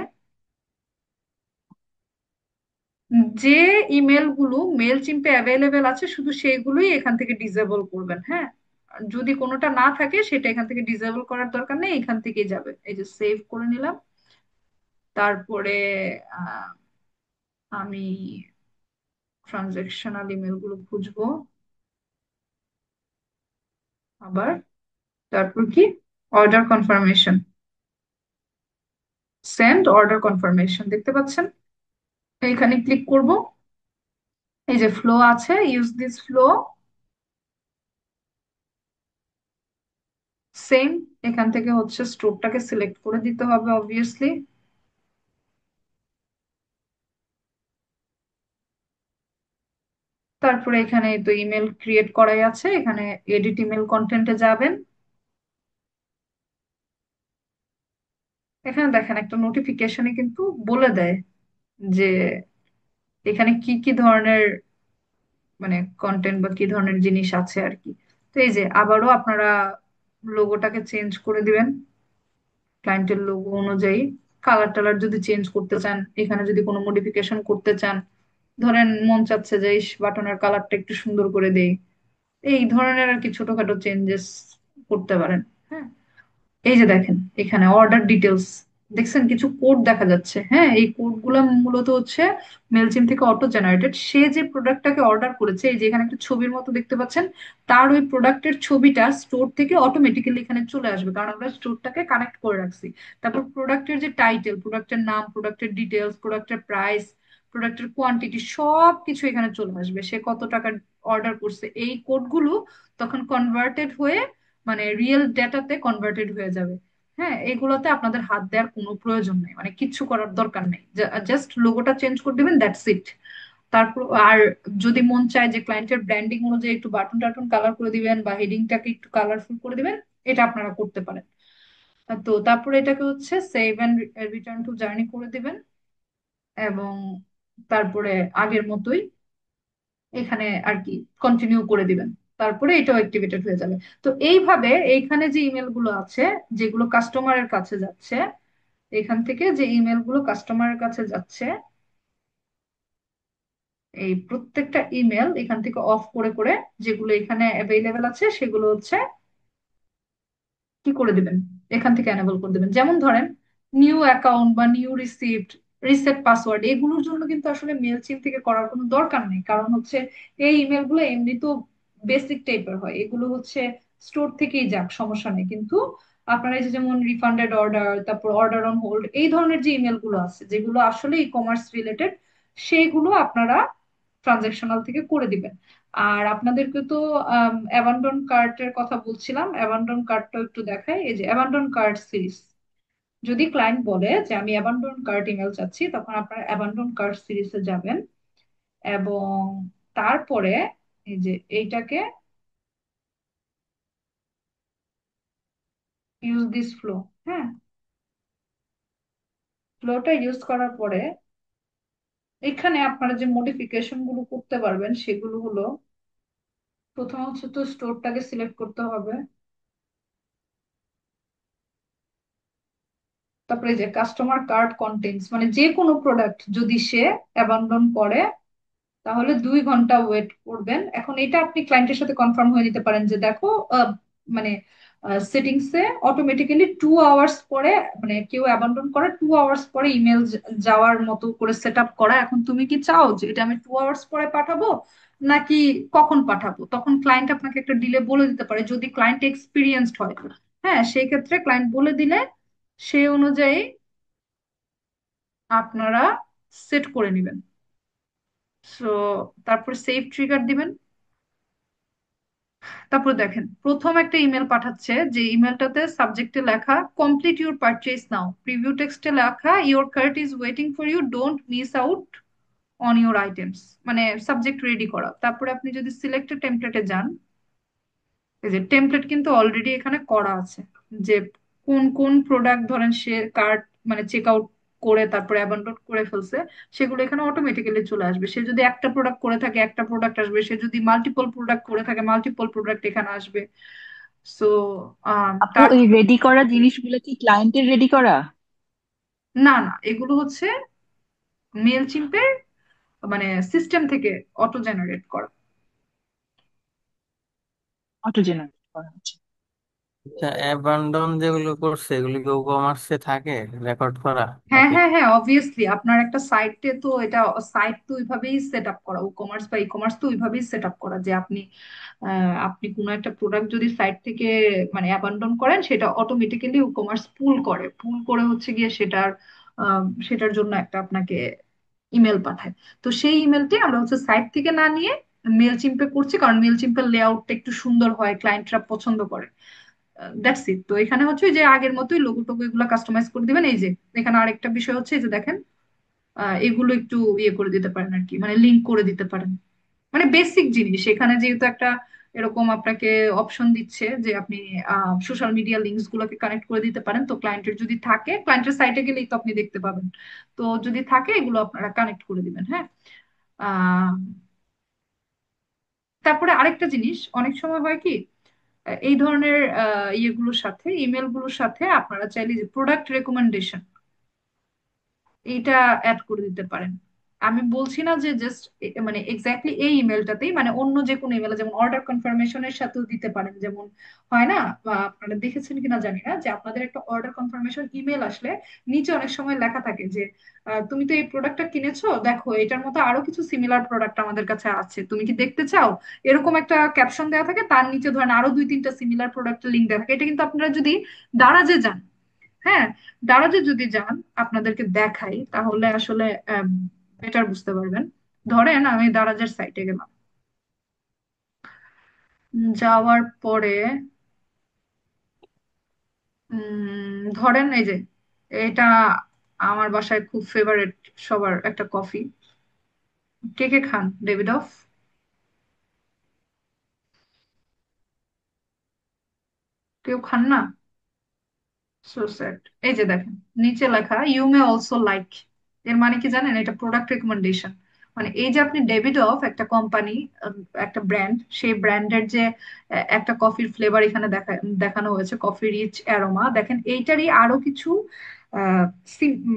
যে ইমেল গুলো মেল চিম্পে অ্যাভেলেবেল আছে শুধু সেইগুলোই এখান থেকে ডিসেবল করবেন। হ্যাঁ, আর যদি কোনোটা না থাকে সেটা এখান থেকে ডিসেবল করার দরকার নেই, এখান থেকেই যাবে। এই যে সেভ করে নিলাম। তারপরে আহ, আমি ট্রানজেকশনাল ইমেল গুলো খুঁজবো আবার। তারপর কি, order confirmation, send order confirmation দেখতে পাচ্ছেন, এইখানে ক্লিক করব। এই যে ফ্লো আছে, ইউজ দিস ফ্লো, সেম। এখান থেকে হচ্ছে স্টোরটাকে সিলেক্ট করে দিতে হবে অবভিয়াসলি। তারপরে এখানে তো ইমেল ক্রিয়েট করাই আছে, এখানে এডিট ইমেল কন্টেন্টে যাবেন। এখানে দেখেন একটা নোটিফিকেশনে কিন্তু বলে দেয় যে এখানে কি কি ধরনের মানে কন্টেন্ট বা কি ধরনের জিনিস আছে আর কি। তো এই যে আবারও আপনারা লোগোটাকে চেঞ্জ করে দিবেন ক্লায়েন্টের লোগো অনুযায়ী। কালার টালার যদি চেঞ্জ করতে চান, এখানে যদি কোনো মডিফিকেশন করতে চান, ধরেন মন চাচ্ছে যে ইস বাটনের কালারটা একটু সুন্দর করে দেই, এই ধরনের আর কি ছোটখাটো চেঞ্জেস করতে পারেন। হ্যাঁ, এই যে দেখেন এখানে অর্ডার ডিটেলস দেখছেন কিছু কোড দেখা যাচ্ছে। হ্যাঁ, এই কোড গুলো মূলত হচ্ছে মেলচিম থেকে অটো জেনারেটেড। সে যে প্রোডাক্টটাকে অর্ডার করেছে, এই যে এখানে একটা ছবির মতো দেখতে পাচ্ছেন, তার ওই প্রোডাক্টের ছবিটা স্টোর থেকে অটোমেটিক্যালি এখানে চলে আসবে, কারণ আমরা স্টোরটাকে কানেক্ট করে রাখছি। তারপর প্রোডাক্টের যে টাইটেল, প্রোডাক্টের নাম, প্রোডাক্টের ডিটেলস, প্রোডাক্টের প্রাইস, প্রোডাক্টের কোয়ান্টিটি, সব কিছু এখানে চলে আসবে। সে কত টাকা অর্ডার করছে, এই কোডগুলো তখন কনভার্টেড হয়ে মানে রিয়েল ডেটাতে কনভার্টেড হয়ে যাবে। হ্যাঁ, এগুলোতে আপনাদের হাত দেওয়ার কোনো প্রয়োজন নেই, মানে কিচ্ছু করার দরকার নেই, জাস্ট লোগোটা চেঞ্জ করে দিবেন, দ্যাটস ইট। তারপর আর যদি মন চায় যে ক্লায়েন্টের ব্র্যান্ডিং অনুযায়ী একটু বাটন টাটন কালার করে দিবেন বা হেডিংটাকে একটু কালারফুল করে দিবেন, এটা আপনারা করতে পারেন। তো তারপরে এটাকে হচ্ছে save and return to journey করে দিবেন, এবং তারপরে আগের মতোই এখানে আর কি কন্টিনিউ করে দিবেন। তারপরে এটাও অ্যাক্টিভেটেড হয়ে যাবে। তো এইভাবে এইখানে যে ইমেল গুলো আছে যেগুলো কাস্টমারের কাছে যাচ্ছে, এখান থেকে যে ইমেল গুলো কাস্টমারের কাছে যাচ্ছে, এই প্রত্যেকটা ইমেল এখান থেকে অফ করে করে যেগুলো এখানে অ্যাভেইলেবল আছে সেগুলো হচ্ছে কি করে দিবেন, এখান থেকে এনেবল করে দিবেন। যেমন ধরেন নিউ অ্যাকাউন্ট বা নিউ রিসিপ্ট, রিসেট পাসওয়ার্ড, এগুলোর জন্য কিন্তু আসলে মেল চিম থেকে করার কোনো দরকার নেই, কারণ হচ্ছে এই ইমেল গুলো এমনি তো বেসিক টাইপের হয়, এগুলো হচ্ছে স্টোর থেকেই যাক, সমস্যা নেই। কিন্তু আপনারা এই যে যেমন রিফান্ডেড অর্ডার, তারপর অর্ডার অন হোল্ড, এই ধরনের যে ইমেল গুলো আছে যেগুলো আসলে ই কমার্স রিলেটেড, সেইগুলো আপনারা ট্রানজাকশনাল থেকে করে দিবেন। আর আপনাদেরকে তো অ্যাবান্ডন কার্টের কথা বলছিলাম, অ্যাবান্ডন কার্টটা একটু দেখাই। এই যে অ্যাবান্ডন কার্ট সিরিজ, যদি ক্লায়েন্ট বলে যে আমি অ্যাবান্ডন কার্ট ইমেল চাচ্ছি, তখন আপনারা অ্যাবান্ডন কার্ট সিরিজে যাবেন, এবং তারপরে এই যে এইটাকে ইউজ দিস ফ্লো। হ্যাঁ, ফ্লোটা ইউজ করার পরে এখানে আপনারা যে মডিফিকেশন গুলো করতে পারবেন সেগুলো হলো, প্রথম হচ্ছে তো স্টোরটাকে সিলেক্ট করতে হবে। তারপরে যে কাস্টমার কার্ড কন্টেন্টস, মানে যে কোনো প্রোডাক্ট যদি সে অ্যাবান্ডন করে তাহলে 2 ঘন্টা ওয়েট করবেন। এখন এটা আপনি ক্লায়েন্টের সাথে কনফার্ম হয়ে নিতে পারেন যে দেখো মানে সেটিংসে অটোমেটিক্যালি 2 আওয়ার্স পরে, মানে কেউ অ্যাবান্ডন করে 2 আওয়ার্স পরে ইমেল যাওয়ার মতো করে সেট আপ করা। এখন তুমি কি চাও যে এটা আমি 2 আওয়ার্স পরে পাঠাবো নাকি কখন পাঠাবো, তখন ক্লায়েন্ট আপনাকে একটা ডিলে বলে দিতে পারে যদি ক্লায়েন্ট এক্সপিরিয়েন্সড হয়। হ্যাঁ, সেই ক্ষেত্রে ক্লায়েন্ট বলে দিলে সেই অনুযায়ী আপনারা সেট করে নেবেন। সো তারপর সেভ ট্রিগার দিবেন। তারপর দেখেন প্রথম একটা ইমেল পাঠাচ্ছে, যে ইমেলটাতে সাবজেক্টে লেখা complete your purchase now, preview টেক্সটে লেখা your cart is waiting for you, don't miss out on your items, মানে সাবজেক্ট রেডি করা। তারপরে আপনি যদি সিলেক্টেড টেমপ্লেটে যান, এই যে টেমপ্লেট কিন্তু অলরেডি এখানে করা আছে, যে কোন কোন প্রোডাক্ট ধরেন সে কার্ট মানে চেক আউট করে তারপরে অ্যাবান্ডন করে ফেলছে, সেগুলো এখানে অটোমেটিক্যালি চলে আসবে। সে যদি একটা প্রোডাক্ট করে থাকে একটা প্রোডাক্ট আসবে, সে যদি মাল্টিপল প্রোডাক্ট করে থাকে মাল্টিপল প্রোডাক্ট এখানে আসবে। সো আপু, তার এই রেডি করা জিনিসগুলো কি ক্লায়েন্টের রেডি করা? না না, এগুলো হচ্ছে মেল চিম্পের মানে সিস্টেম থেকে অটো জেনারেট করা। অটো জেনারেট করা হচ্ছে? আচ্ছা, অ্যাবান্ডন যেগুলো করছে এগুলি কি কমার্সে থাকে রেকর্ড করা হ্যাঁ টপিক? হ্যাঁ হ্যাঁ, অবভিয়াসলি আপনার একটা সাইটে তো এটা, সাইট তো ওইভাবেই সেট আপ করা, ই কমার্স বা ই কমার্স তো ওইভাবেই সেট আপ করা যে আপনি আপনি কোনো একটা প্রোডাক্ট যদি সাইট থেকে মানে অ্যাবান্ডন করেন, সেটা অটোমেটিক্যালি ই কমার্স পুল করে, পুল করে হচ্ছে গিয়ে সেটার সেটার জন্য একটা আপনাকে ইমেল পাঠায়। তো সেই ইমেলটি আমরা হচ্ছে সাইট থেকে না নিয়ে মেল চিম্পে করছি, কারণ মেল চিম্পের লেআউটটা একটু সুন্দর হয়, ক্লায়েন্টরা পছন্দ করে। That's it. তো এখানে হচ্ছে ওই যে আগের মতোই লোগো টোগো এগুলো কাস্টমাইজ করে দিবেন। এই যে এখানে আরেকটা বিষয় হচ্ছে এই যে দেখেন এগুলো একটু ইয়ে করে দিতে পারেন আর কি, মানে লিংক করে দিতে পারেন, মানে বেসিক জিনিস। এখানে যেহেতু একটা এরকম আপনাকে অপশন দিচ্ছে যে আপনি সোশ্যাল মিডিয়া লিঙ্কস গুলোকে কানেক্ট করে দিতে পারেন, তো ক্লায়েন্টের যদি থাকে ক্লায়েন্টের সাইটে গেলেই তো আপনি দেখতে পাবেন। তো যদি থাকে এগুলো আপনারা কানেক্ট করে দিবেন। হ্যাঁ, আহ তারপরে আরেকটা জিনিস, অনেক সময় হয় কি, এই ধরনের ইয়েগুলোর সাথে, ইমেল গুলোর সাথে আপনারা চাইলে যে প্রোডাক্ট রেকমেন্ডেশন এইটা অ্যাড করে দিতে পারেন। আমি বলছি না যে জাস্ট মানে এক্স্যাক্টলি এই ইমেলটাতেই, মানে অন্য যে কোনো ইমেলে, যেমন অর্ডার কনফার্মেশনের সাথেও দিতে পারেন। যেমন হয় না, বা আপনারা দেখেছেন কিনা জানি না, যে আপনাদের একটা অর্ডার কনফার্মেশন ইমেল আসলে নিচে অনেক সময় লেখা থাকে যে তুমি তো এই প্রোডাক্টটা কিনেছো, দেখো এটার মতো আরো কিছু সিমিলার প্রোডাক্ট আমাদের কাছে আছে, তুমি কি দেখতে চাও, এরকম একটা ক্যাপশন দেওয়া থাকে। তার নিচে ধরেন আরো দুই তিনটা সিমিলার প্রোডাক্টের লিঙ্ক দেওয়া থাকে। এটা কিন্তু আপনারা যদি দারাজে যান, হ্যাঁ, দারাজে যদি যান, আপনাদেরকে দেখাই তাহলে আসলে বেটার বুঝতে পারবেন। ধরেন আমি দারাজের সাইটে গেলাম, যাওয়ার পরে ধরেন এই যে এটা আমার বাসায় খুব ফেভারিট সবার একটা কফি। কে কে খান ডেভিডফ? কেউ খান না? So sad. এই যে দেখেন নিচে লেখা ইউ মে অলসো লাইক, এর মানে কি জানেন? এটা প্রোডাক্ট রেকমেন্ডেশন। মানে এই যে আপনি ডেভিড অফ একটা কোম্পানি, একটা ব্র্যান্ড, সেই ব্র্যান্ডের যে একটা কফির ফ্লেভার এখানে দেখানো হয়েছে, কফি রিচ অ্যারোমা, দেখেন এইটারই আরো কিছু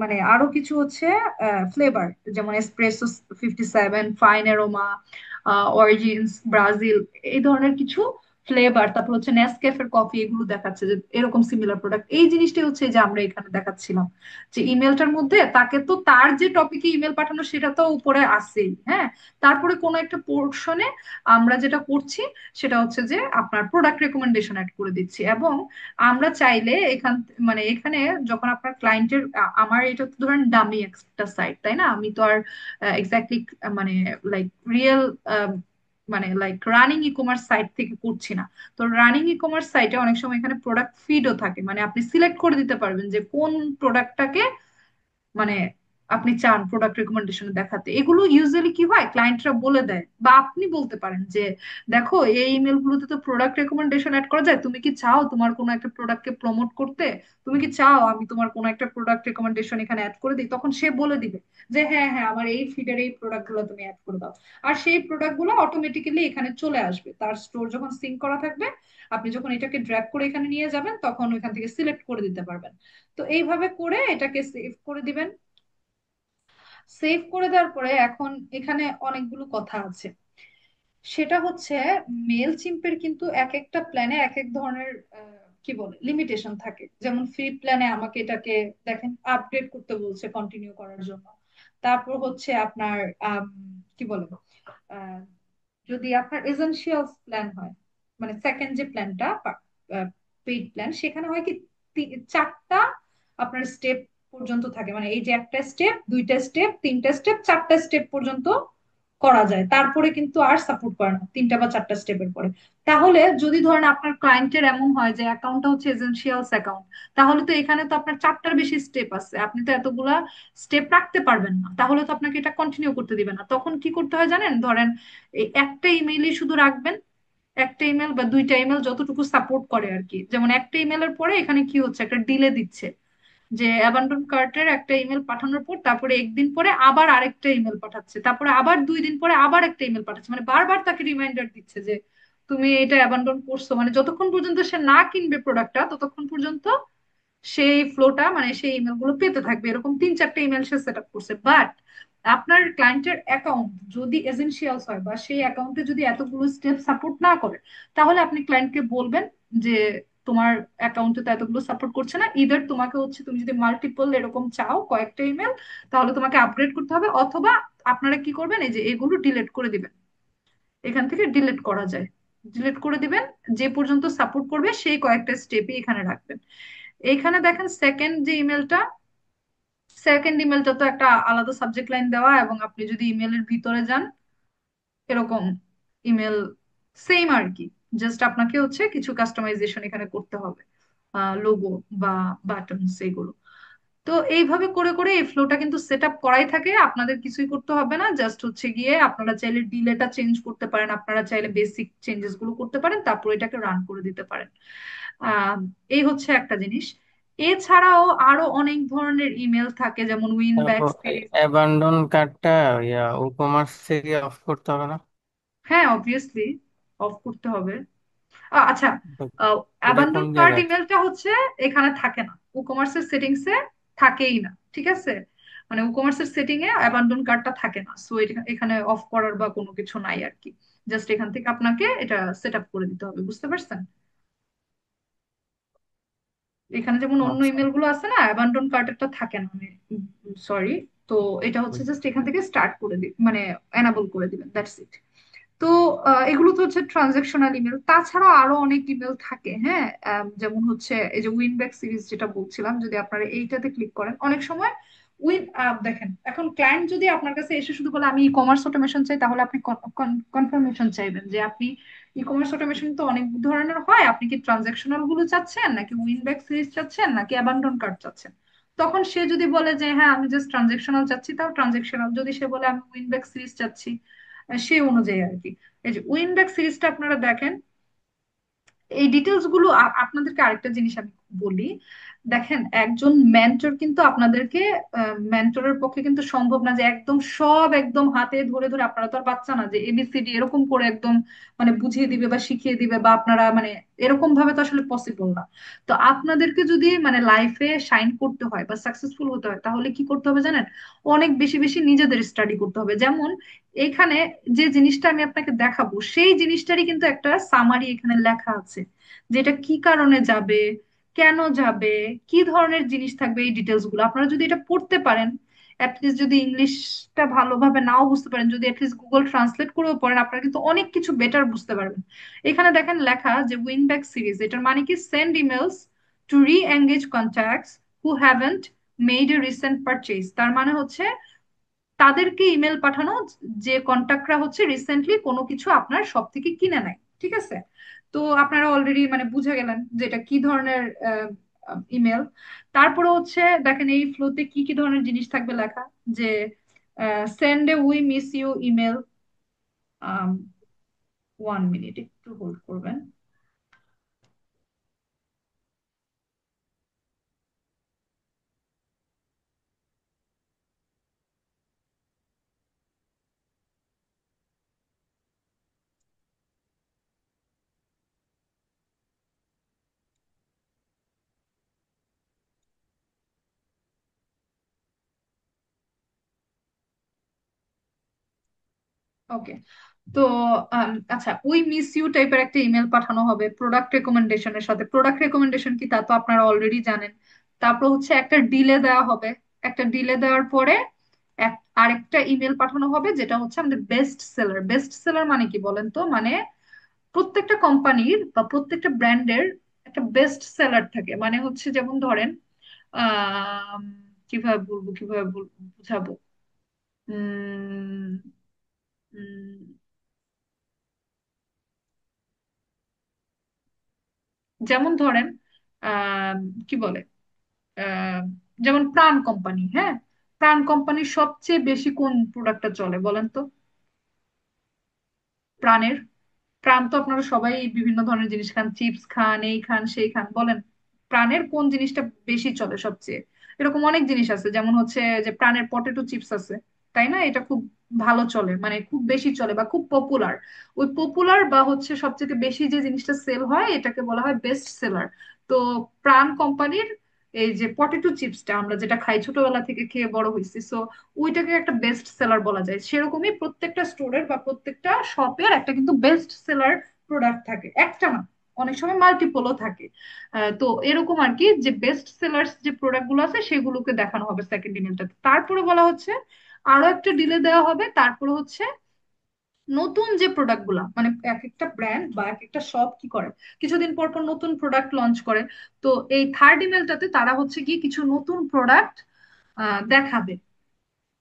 মানে আরো কিছু হচ্ছে ফ্লেভার, যেমন espresso 57, fine aroma, origins, Brazil, এই ধরনের কিছু ফ্লেভার। তারপর হচ্ছে নেসক্যাফের কফি, এগুলো দেখাচ্ছে যে এরকম সিমিলার প্রোডাক্ট। এই জিনিসটাই হচ্ছে যে আমরা এখানে দেখাচ্ছিলাম, যে ইমেলটার মধ্যে তাকে তো তার যে টপিকে ইমেল পাঠানো সেটা তো উপরে আসেই, হ্যাঁ, তারপরে কোনো একটা পোর্শনে আমরা যেটা করছি সেটা হচ্ছে যে আপনার প্রোডাক্ট রেকমেন্ডেশন অ্যাড করে দিচ্ছি। এবং আমরা চাইলে মানে এখানে যখন আপনার ক্লায়েন্টের, আমার এটা তো ধরেন ডামি একটা সাইট, তাই না, আমি তো আর এক্স্যাক্টলি মানে লাইক রিয়েল মানে like running e commerce site থেকে করছি না। তো রানিং ই কমার্স সাইটে অনেক সময় এখানে প্রোডাক্ট ফিডও থাকে, মানে আপনি সিলেক্ট করে দিতে পারবেন যে কোন প্রোডাক্টটাকে মানে আপনি চান প্রোডাক্ট রেকমেন্ডেশনে দেখাতে। এগুলো ইউজুয়ালি কি হয়, ক্লায়েন্টরা বলে দেয়, বা আপনি বলতে পারেন যে দেখো এই ইমেল গুলোতে তো প্রোডাক্ট রেকমেন্ডেশন অ্যাড করা যায়, তুমি কি চাও তোমার কোনো একটা প্রোডাক্টকে প্রমোট করতে, তুমি কি চাও আমি তোমার কোনো একটা প্রোডাক্ট রেকমেন্ডেশন এখানে অ্যাড করে দিই? তখন সে বলে দিবে যে হ্যাঁ হ্যাঁ, আমার এই ফিডের এই প্রোডাক্ট গুলো তুমি অ্যাড করে দাও। আর সেই প্রোডাক্ট গুলো অটোমেটিক্যালি এখানে চলে আসবে, তার স্টোর যখন সিঙ্ক করা থাকবে, আপনি যখন এটাকে ড্র্যাগ করে এখানে নিয়ে যাবেন তখন ওইখান থেকে সিলেক্ট করে দিতে পারবেন। তো এইভাবে করে এটাকে সেভ করে দিবেন। সেভ করে দেওয়ার পরে এখন এখানে অনেকগুলো কথা আছে। সেটা হচ্ছে মেল চিম্পের কিন্তু এক একটা প্ল্যানে এক এক ধরনের কি বলে লিমিটেশন থাকে। যেমন ফ্রি প্ল্যানে আমাকে এটাকে দেখেন আপডেট করতে বলছে কন্টিনিউ করার জন্য। তারপর হচ্ছে আপনার কি বলে আহ, যদি আপনার এসেনশিয়ালস প্ল্যান হয়, মানে সেকেন্ড যে প্ল্যানটা পেইড প্ল্যান, সেখানে হয় কি চারটা আপনার স্টেপ পর্যন্ত থাকে। মানে এই যে একটা স্টেপ, দুইটা স্টেপ, তিনটা স্টেপ, চারটা স্টেপ পর্যন্ত করা যায়, তারপরে কিন্তু আর সাপোর্ট করে না তিনটা বা চারটা স্টেপের পরে। তাহলে যদি ধরেন আপনার ক্লায়েন্টের এমন হয় যে অ্যাকাউন্টটা হচ্ছে এসেনশিয়ালস অ্যাকাউন্ট, তাহলে তো এখানে তো আপনার চারটার বেশি স্টেপ আছে, আপনি তো এতগুলা স্টেপ রাখতে পারবেন না, তাহলে তো আপনাকে এটা কন্টিনিউ করতে দিবে না। তখন কি করতে হয় জানেন? ধরেন এই একটা ইমেইলই শুধু রাখবেন, একটা ইমেল বা দুইটা ইমেল যতটুকু সাপোর্ট করে আর কি। যেমন একটা ইমেলের পরে এখানে কি হচ্ছে, একটা ডিলে দিচ্ছে, যে অ্যাবান্ডন কার্টের একটা ইমেল পাঠানোর পর তারপরে একদিন পরে আবার আরেকটা ইমেল পাঠাচ্ছে, তারপরে আবার 2 দিন পরে আবার একটা ইমেল পাঠাচ্ছে, মানে বারবার তাকে রিমাইন্ডার দিচ্ছে যে তুমি এটা অ্যাবান্ডন করছো। মানে যতক্ষণ পর্যন্ত সে না কিনবে প্রোডাক্টটা ততক্ষণ পর্যন্ত সেই ফ্লোটা, মানে সেই ইমেল গুলো পেতে থাকবে। এরকম 3-4টে ইমেল সে সেট আপ করছে। বাট আপনার ক্লায়েন্টের অ্যাকাউন্ট যদি এসেনশিয়ালস হয় বা সেই অ্যাকাউন্টে যদি এতগুলো স্টেপ সাপোর্ট না করে, তাহলে আপনি ক্লায়েন্টকে বলবেন যে তোমার অ্যাকাউন্টে তো এতগুলো সাপোর্ট করছে না, ইদার তোমাকে হচ্ছে, তুমি যদি মাল্টিপল এরকম চাও কয়েকটা ইমেল, তাহলে তোমাকে আপগ্রেড করতে হবে, অথবা আপনারা কি করবেন, এই যে এগুলো ডিলিট করে দিবেন। এখান থেকে ডিলিট করা যায়, ডিলিট করে দিবেন। যে পর্যন্ত সাপোর্ট করবে সেই কয়েকটা স্টেপই এখানে রাখবেন। এইখানে দেখেন সেকেন্ড যে ইমেলটা, সেকেন্ড ইমেলটা তো একটা আলাদা সাবজেক্ট লাইন দেওয়া, এবং আপনি যদি ইমেলের ভিতরে যান এরকম ইমেল সেম আর কি, জাস্ট আপনাকে হচ্ছে কিছু কাস্টমাইজেশন এখানে করতে হবে, লোগো বা বাটনস এগুলো। তো এইভাবে করে করে এই ফ্লোটা কিন্তু সেট আপ করাই থাকে, আপনাদের কিছুই করতে হবে না। জাস্ট হচ্ছে গিয়ে আপনারা চাইলে ডিলেটা চেঞ্জ করতে পারেন, আপনারা চাইলে বেসিক চেঞ্জেস গুলো করতে পারেন, তারপর এটাকে রান করে দিতে পারেন। আহ এই হচ্ছে একটা জিনিস। এছাড়াও আরো অনেক ধরনের ইমেল থাকে, যেমন উইন বা তারপর এক্সপিরিয়েন্স। অ্যাবান্ডন কার্ডটা ই কমার্স থেকে অফ করতে হবে না? হ্যাঁ, অবভিয়াসলি অফ করতে হবে। আচ্ছা, এটা এটা অ্যাবান্ডন কোন কার্ট জায়গায়? ইমেলটা হচ্ছে এখানে থাকে না, ই কমার্সের সেটিংস এ থাকেই না, ঠিক আছে? মানে ই কমার্সের সেটিং এ অ্যাবান্ডন কার্ডটা থাকে না, সো এখানে অফ করার বা কোনো কিছু নাই আর কি। জাস্ট এখান থেকে আপনাকে এটা সেট আপ করে দিতে হবে, বুঝতে পারছেন? এখানে যেমন অন্য আচ্ছা। ইমেল গুলো আছে না, অ্যাবান্ডন কার্টেরটা থাকে না, আমি সরি। তো এটা হচ্ছে জাস্ট এখান থেকে স্টার্ট করে দিই, মানে এনাবল করে দিবেন, দ্যাটস ইট। তো এগুলো তো হচ্ছে ট্রানজাকশনাল ইমেল, তাছাড়া আরো অনেক ইমেল থাকে, হ্যাঁ। যেমন হচ্ছে এই যে উইনব্যাক সিরিজ যেটা বলছিলাম, যদি আপনারা এইটাতে ক্লিক করেন অনেক সময় উইন দেখেন, এখন ক্লায়েন্ট যদি আপনার কাছে এসে শুধু বলে আমি ই কমার্স অটোমেশন চাই, তাহলে আপনি কনফার্মেশন চাইবেন যে আপনি ই কমার্স অটোমেশন তো অনেক ধরনের হয়, আপনি কি ট্রানজাকশনাল গুলো চাচ্ছেন, নাকি উইনব্যাক সিরিজ চাচ্ছেন, নাকি অ্যাবান্ডন কার্ড চাচ্ছেন। তখন সে যদি বলে যে হ্যাঁ আমি জাস্ট ট্রানজাকশনাল চাচ্ছি, তাও ট্রানজাকশনাল। যদি সে বলে আমি উইনব্যাক সিরিজ চাচ্ছি, সে অনুযায়ী আর কি। এই যে উইনব্যাক সিরিজটা আপনারা দেখেন, এই ডিটেলস গুলো আপনাদেরকে আরেকটা জিনিস আমি বলি। দেখেন, একজন মেন্টর কিন্তু আপনাদেরকে, মেন্টরের পক্ষে কিন্তু সম্ভব না যে একদম সব একদম হাতে ধরে ধরে, আপনারা তো আর বাচ্চা না যে এবিসিডি এরকম করে একদম মানে বুঝিয়ে দিবে বা শিখিয়ে দিবে, বা আপনারা মানে এরকম ভাবে তো আসলে পসিবল না। তো আপনাদেরকে যদি মানে লাইফে শাইন করতে হয় বা সাকসেসফুল হতে হয়, তাহলে কি করতে হবে জানেন? অনেক বেশি বেশি নিজেদের স্টাডি করতে হবে। যেমন এখানে যে জিনিসটা আমি আপনাকে দেখাবো, সেই জিনিসটারই কিন্তু একটা সামারি এখানে লেখা আছে, যেটা কি কারণে যাবে, কেন যাবে, কি ধরনের জিনিস থাকবে, এই ডিটেলস গুলো আপনারা যদি এটা পড়তে পারেন, অ্যাটলিস্ট যদি ইংলিশটা ভালোভাবে নাও বুঝতে পারেন, যদি অ্যাটলিস্ট গুগল ট্রান্সলেট করেও পড়েন, আপনারা কিন্তু অনেক কিছু বেটার বুঝতে পারবেন। এখানে দেখেন লেখা যে উইন ব্যাক সিরিজ, এটার মানে কি সেন্ড ইমেলস টু রি engage contacts who haven't made a recent purchase. তার মানে হচ্ছে তাদেরকে ইমেল পাঠানো যে কন্ট্যাক্টরা হচ্ছে রিসেন্টলি কোনো কিছু আপনার সব থেকে কিনে নেয়, ঠিক আছে? তো আপনারা অলরেডি মানে বুঝে গেলেন যে এটা কি ধরনের ইমেল। তারপরে হচ্ছে দেখেন এই ফ্লোতে কি কি ধরনের জিনিস থাকবে লেখা, যে send a we miss you email. 1 minute একটু হোল্ড করবেন। ওকে। তো আচ্ছা, উই মিস ইউ টাইপের একটা ইমেল পাঠানো হবে প্রোডাক্ট রেকমেন্ডেশনের সাথে। প্রোডাক্ট রেকমেন্ডেশন কি তা তো আপনারা অলরেডি জানেন। তারপর হচ্ছে একটা ডিলে দেওয়া হবে, একটা ডিলে দেওয়ার পরে আরেকটা ইমেল পাঠানো হবে, যেটা হচ্ছে আমাদের বেস্ট সেলার। বেস্ট সেলার মানে কি বলেন তো? মানে প্রত্যেকটা কোম্পানির বা প্রত্যেকটা ব্র্যান্ডের একটা বেস্ট সেলার থাকে। মানে হচ্ছে যেমন ধরেন, আহ কিভাবে বলবো, বুঝাবো, উম উম, যেমন ধরেন, আহ কি বলে, আহ যেমন প্রাণ কোম্পানি, হ্যাঁ। প্রাণ কোম্পানির সবচেয়ে বেশি কোন প্রোডাক্টটা চলে বলেন তো? প্রাণের, প্রাণ তো আপনারা সবাই বিভিন্ন ধরনের জিনিস খান, চিপস খান, এই খান সেই খান, বলেন প্রাণের কোন জিনিসটা বেশি চলে সবচেয়ে? এরকম অনেক জিনিস আছে, যেমন হচ্ছে যে প্রাণের পটেটো চিপস আছে, তাই না? এটা খুব ভালো চলে, মানে খুব বেশি চলে বা খুব পপুলার। ওই পপুলার বা হচ্ছে সবচেয়ে বেশি যে জিনিসটা সেল হয়, এটাকে বলা হয় বেস্ট সেলার। তো প্রাণ কোম্পানির এই যে পটেটো চিপসটা আমরা যেটা খাই, ছোটবেলা থেকে খেয়ে বড় হয়েছি, সো ওইটাকে একটা বেস্ট সেলার বলা যায়। সেরকমই প্রত্যেকটা স্টোরের বা প্রত্যেকটা শপের একটা কিন্তু বেস্ট সেলার প্রোডাক্ট থাকে, একটা না, অনেক সময় মাল্টিপলও থাকে। তো এরকম আর কি, যে বেস্ট সেলার্স যে প্রোডাক্ট গুলো আছে সেগুলোকে দেখানো হবে সেকেন্ড ইমেলটাতে। তারপরে বলা হচ্ছে আরো একটা ডিলে দেওয়া হবে, তারপরে হচ্ছে নতুন যে প্রোডাক্ট গুলা, মানে এক একটা ব্র্যান্ড বা এক একটা শপ কি করে, কিছুদিন পর পর নতুন প্রোডাক্ট লঞ্চ করে। তো এই থার্ড ইমেলটাতে তারা হচ্ছে গিয়ে কিছু নতুন প্রোডাক্ট দেখাবে।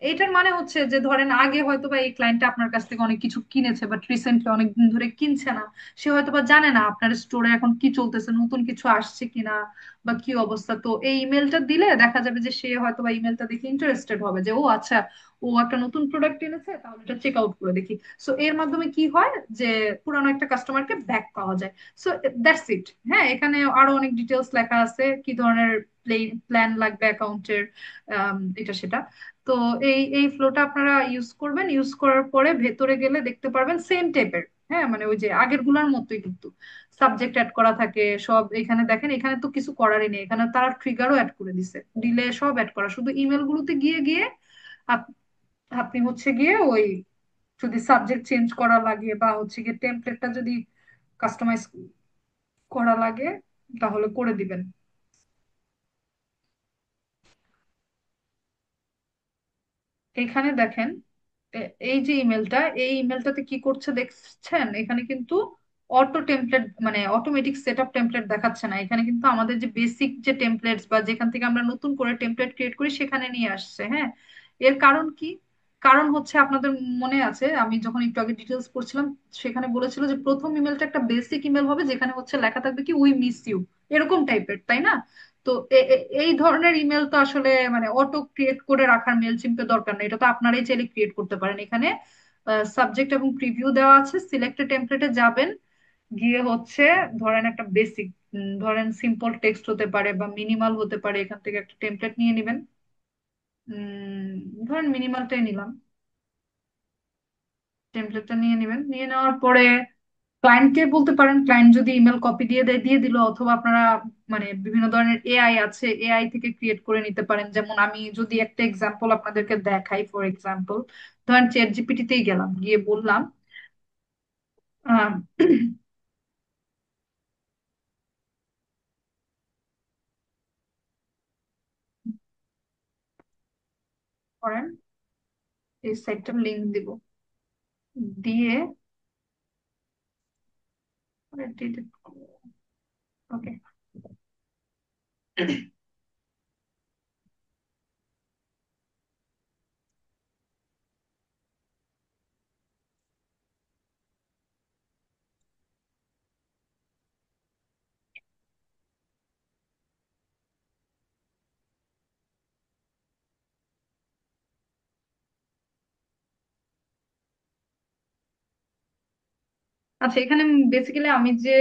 এটার মানে হচ্ছে যে ধরেন আগে হয়তো বা এই ক্লায়েন্টটা আপনার কাছ থেকে অনেক কিছু কিনেছে, বাট রিসেন্টলি অনেক দিন ধরে কিনছে না। সে হয়তো বা জানে না আপনার স্টোরে এখন কি চলতেছে, নতুন কিছু আসছে কিনা বা কি অবস্থা। তো এই ইমেলটা দিলে দেখা যাবে যে সে হয়তো বা ইমেলটা দেখে ইন্টারেস্টেড হবে, যে ও আচ্ছা, ও একটা নতুন প্রোডাক্ট এনেছে, তাহলে এটা চেক আউট করে দেখি। সো এর মাধ্যমে কি হয়, যে পুরানো একটা কাস্টমারকে ব্যাক পাওয়া যায়। So that's it. হ্যাঁ, এখানে আরো অনেক ডিটেলস লেখা আছে কি ধরনের প্ল্যান লাগবে অ্যাকাউন্টের, এটা সেটা। তো এই ফ্লোটা আপনারা ইউজ করবেন, ইউজ করার পরে ভেতরে গেলে দেখতে পারবেন সেম টাইপের। হ্যাঁ, মানে ওই যে আগের গুলার মতোই, কিন্তু সাবজেক্ট অ্যাড করা থাকে সব। এখানে দেখেন, এখানে তো কিছু করারই নেই, এখানে তারা ট্রিগারও অ্যাড করে দিছে, ডিলে সব অ্যাড করা, শুধু ইমেল গুলোতে গিয়ে গিয়ে আপ- আপনি হচ্ছে গিয়ে ওই যদি সাবজেক্ট চেঞ্জ করা লাগে বা হচ্ছে গিয়ে টেমপ্লেটটা যদি কাস্টমাইজ করা লাগে তাহলে করে দিবেন। এখানে দেখেন, এই যে ইমেলটা, এই ইমেলটাতে কি করছে দেখছেন? এখানে কিন্তু অটো টেমপ্লেট মানে অটোমেটিক সেট আপ টেমপ্লেট দেখাচ্ছে না, এখানে কিন্তু আমাদের যে বেসিক যে টেমপ্লেটস বা যেখান থেকে আমরা নতুন করে টেমপ্লেট ক্রিয়েট করি সেখানে নিয়ে আসছে। হ্যাঁ, এর কারণ কি? কারণ হচ্ছে আপনাদের মনে আছে আমি যখন একটু আগে ডিটেলস পড়ছিলাম, সেখানে বলেছিল যে প্রথম ইমেলটা একটা বেসিক ইমেল হবে যেখানে হচ্ছে লেখা থাকবে কি উই মিস ইউ, এরকম টাইপের, তাই না? তো এই ধরনের ইমেল তো আসলে মানে অটো ক্রিয়েট করে রাখার মেল চিম্পে দরকার নেই, এটা তো আপনারাই চাইলে ক্রিয়েট করতে পারেন। এখানে সাবজেক্ট এবং প্রিভিউ দেওয়া আছে, সিলেক্টেড টেমপ্লেটে যাবেন, গিয়ে হচ্ছে ধরেন একটা বেসিক, ধরেন সিম্পল টেক্সট হতে পারে বা মিনিমাল হতে পারে, এখান থেকে একটা টেমপ্লেট নিয়ে নেবেন। ধরেন মিনিমালটাই নিলাম, টেমপ্লেটটা নিয়ে নেবেন, নিয়ে নেওয়ার পরে ক্লায়েন্টকে বলতে পারেন, ক্লায়েন্ট যদি ইমেল কপি দিয়ে দেয় দিয়ে দিল, অথবা আপনারা মানে বিভিন্ন ধরনের এআই আছে, এআই থেকে ক্রিয়েট করে নিতে পারেন। যেমন আমি যদি একটা এক্সাম্পল আপনাদেরকে দেখাই, ফর এক্সাম্পল ধরেন চ্যাট জিপিটিতেই গেলাম, গিয়ে বললাম আহ, করেন এই সাইটটার লিংক দিব, দিয়ে ওকে। আচ্ছা, এখানে বেসিক্যালি আমি যে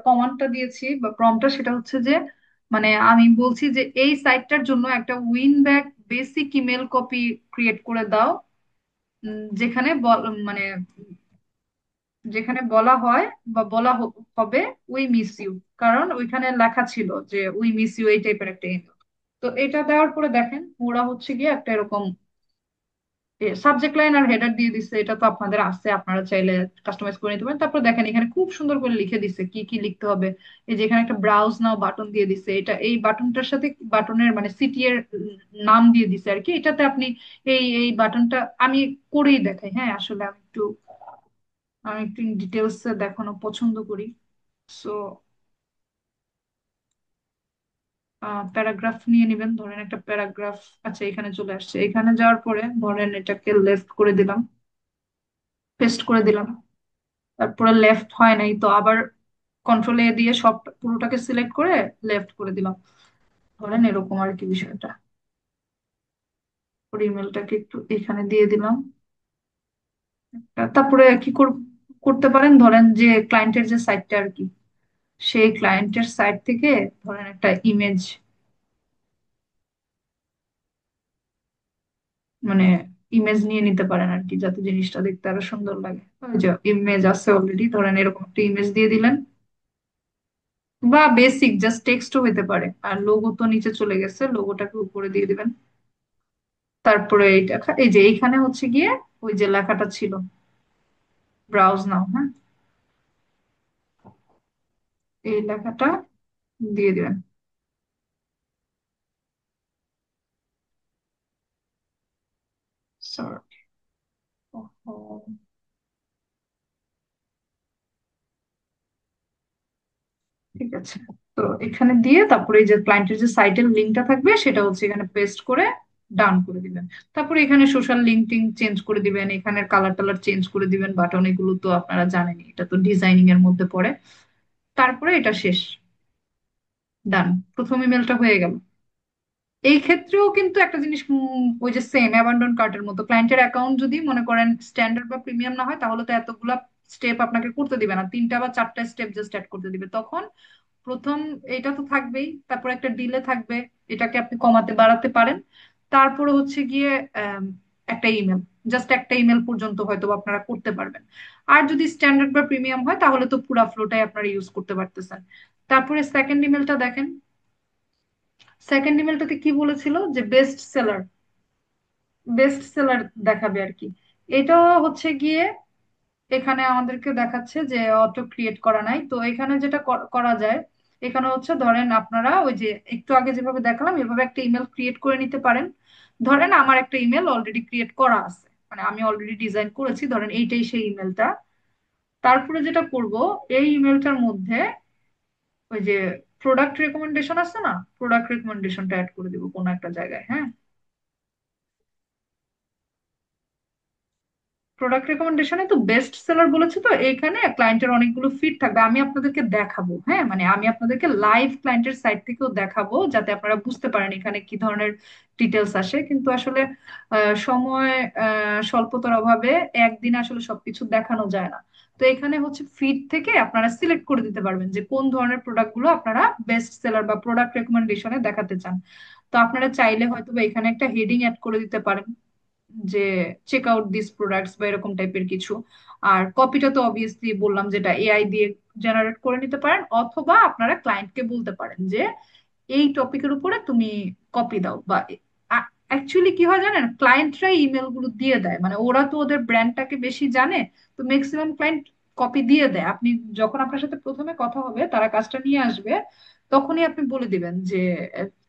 কমান্ডটা দিয়েছি বা প্রম্পটটা, সেটা হচ্ছে যে মানে আমি বলছি যে এই সাইটটার জন্য একটা উইনব্যাক বেসিক ইমেল কপি ক্রিয়েট করে দাও, যেখানে মানে যেখানে বলা হয় বা হবে উই মিস ইউ, কারণ ওইখানে লেখা ছিল যে উই মিস ইউ এই টাইপের একটা ইমেল। তো এটা দেওয়ার পরে দেখেন ওরা হচ্ছে গিয়ে একটা এরকম সাবজেক্ট লাইন আর হেডার দিয়ে দিচ্ছে, এটা তো আপনাদের আছে, আপনারা চাইলে কাস্টমাইজ করে নিতে পারেন। তারপর দেখেন এখানে খুব সুন্দর করে লিখে দিচ্ছে কি কি লিখতে হবে। এই যে এখানে একটা ব্রাউজ নাও বাটন দিয়ে দিচ্ছে, এটা এই বাটনটার সাথে বাটনের মানে সিটি এর নাম দিয়ে দিচ্ছে আর কি। এটাতে আপনি এই এই বাটনটা আমি করেই দেখাই, হ্যাঁ আসলে আমি একটু ডিটেলস দেখানো পছন্দ করি। সো প্যারাগ্রাফ নিয়ে নেবেন, ধরেন একটা প্যারাগ্রাফ। আচ্ছা, এখানে চলে আসছে, এখানে যাওয়ার পরে ধরেন এটাকে লেফট করে দিলাম, পেস্ট করে দিলাম। তারপরে লেফট হয় নাই, তো আবার কন্ট্রোল এ দিয়ে সব পুরোটাকে সিলেক্ট করে লেফট করে দিলাম। ধরেন এরকম আর কি বিষয়টা। ওর ইমেলটাকে একটু এখানে দিয়ে দিলাম। তারপরে কি করতে পারেন, ধরেন যে ক্লায়েন্টের যে সাইটটা আর কি, সেই ক্লায়েন্টের সাইট থেকে ধরেন একটা ইমেজ মানে ইমেজ নিয়ে নিতে পারেন আর কি, যাতে জিনিসটা দেখতে আরো সুন্দর লাগে। ওই যে ইমেজ আছে অলরেডি, ধরেন এরকম একটা ইমেজ দিয়ে দিলেন, বা বেসিক জাস্ট টেক্সটও হতে পারে। আর লোগো তো নিচে চলে গেছে, লোগোটাকে উপরে দিয়ে দিবেন। তারপরে এইটা এই যে এইখানে হচ্ছে গিয়ে ওই যে লেখাটা ছিল ব্রাউজ নাও, হ্যাঁ, এই লেখাটা দিয়ে দিবেন। সরি, ঠিক আছে। তো এখানে দিয়ে তারপরে এই যে ক্লায়েন্টের যে সাইটের লিঙ্কটা থাকবে সেটা হচ্ছে এখানে পেস্ট করে ডান করে দিবেন। তারপরে এখানে সোশ্যাল লিঙ্ক টিঙ্ক চেঞ্জ করে দিবেন, এখানের কালার টালার চেঞ্জ করে দিবেন, বাটন এগুলো তো আপনারা জানেনই, এটা তো ডিজাইনিং এর মধ্যে পড়ে। তারপরে এটা শেষ, ডান, প্রথম ইমেলটা হয়ে গেল। এই ক্ষেত্রেও কিন্তু একটা জিনিস, ওই যে সেম অ্যাবান্ডন কার্টের মতো, ক্লায়েন্টের অ্যাকাউন্ট যদি মনে করেন স্ট্যান্ডার্ড বা প্রিমিয়াম না হয়, তাহলে তো এতগুলা স্টেপ আপনাকে করতে দিবে না, তিনটা বা চারটা স্টেপ জাস্ট অ্যাড করতে দিবে। তখন প্রথম এটা তো থাকবেই, তারপর একটা ডিলে থাকবে, এটাকে আপনি কমাতে বাড়াতে পারেন। তারপরে হচ্ছে গিয়ে আম, একটা ইমেল, জাস্ট একটা ইমেল পর্যন্ত হয়তো আপনারা করতে পারবেন। আর যদি স্ট্যান্ডার্ড বা প্রিমিয়াম হয় তাহলে তো পুরো ফ্লোটাই আপনারা ইউজ করতে পারতেছেন। তারপরে সেকেন্ড ইমেলটা দেখেন। সেকেন্ড ইমেলটাতে কি বলেছিল যে বেস্ট সেলার, বেস্ট সেলার দেখাবে আর কি। এটা হচ্ছে গিয়ে এখানে আমাদেরকে দেখাচ্ছে যে অটো ক্রিয়েট করা নাই, তো এখানে যেটা করা যায়, এখানে হচ্ছে ধরেন আপনারা ওই যে একটু আগে যেভাবে দেখালাম এভাবে একটা ইমেল ক্রিয়েট করে নিতে পারেন। ধরেন আমার একটা ইমেল অলরেডি ক্রিয়েট করা আছে, মানে আমি অলরেডি ডিজাইন করেছি, ধরেন এইটাই সেই ইমেলটা। তারপরে যেটা করব, এই ইমেলটার মধ্যে ওই যে প্রোডাক্ট রেকমেন্ডেশন আছে না, প্রোডাক্ট রেকমেন্ডেশনটা অ্যাড করে দিব কোনো একটা জায়গায়, হ্যাঁ। প্রোডাক্ট রেকমেন্ডেশনে তো বেস্ট সেলার বলেছে, তো এখানে ক্লায়েন্টের অনেকগুলো ফিড থাকবে, আমি আপনাদেরকে দেখাবো, হ্যাঁ, মানে আমি আপনাদেরকে লাইভ ক্লায়েন্টের সাইট থেকেও দেখাবো যাতে আপনারা বুঝতে পারেন এখানে কি ধরনের ডিটেলস আসে। কিন্তু আসলে সময় স্বল্পতার অভাবে একদিন আসলে সবকিছু দেখানো যায় না। তো এখানে হচ্ছে ফিড থেকে আপনারা সিলেক্ট করে দিতে পারবেন যে কোন ধরনের প্রোডাক্ট গুলো আপনারা বেস্ট সেলার বা প্রোডাক্ট রেকমেন্ডেশনে দেখাতে চান। তো আপনারা চাইলে হয়তো বা এখানে একটা হেডিং অ্যাড করে দিতে পারেন যে চেক আউট দিস প্রোডাক্টস বা এরকম টাইপের কিছু। আর কপিটা তো অবভিয়াসলি বললাম যেটা এআই দিয়ে জেনারেট করে নিতে পারেন, অথবা আপনারা ক্লায়েন্টকে বলতে পারেন যে এই টপিকের উপরে তুমি কপি দাও। বা অ্যাকচুয়ালি কি হয় জানেন, ক্লায়েন্টরাই ইমেল গুলো দিয়ে দেয়, মানে ওরা তো ওদের ব্র্যান্ডটাকে বেশি জানে। তো ম্যাক্সিমাম ক্লায়েন্ট কপি দিয়ে দেয়। আপনি যখন আপনার সাথে প্রথমে কথা হবে, তারা কাজটা নিয়ে আসবে, তখনই আপনি বলে দিবেন যে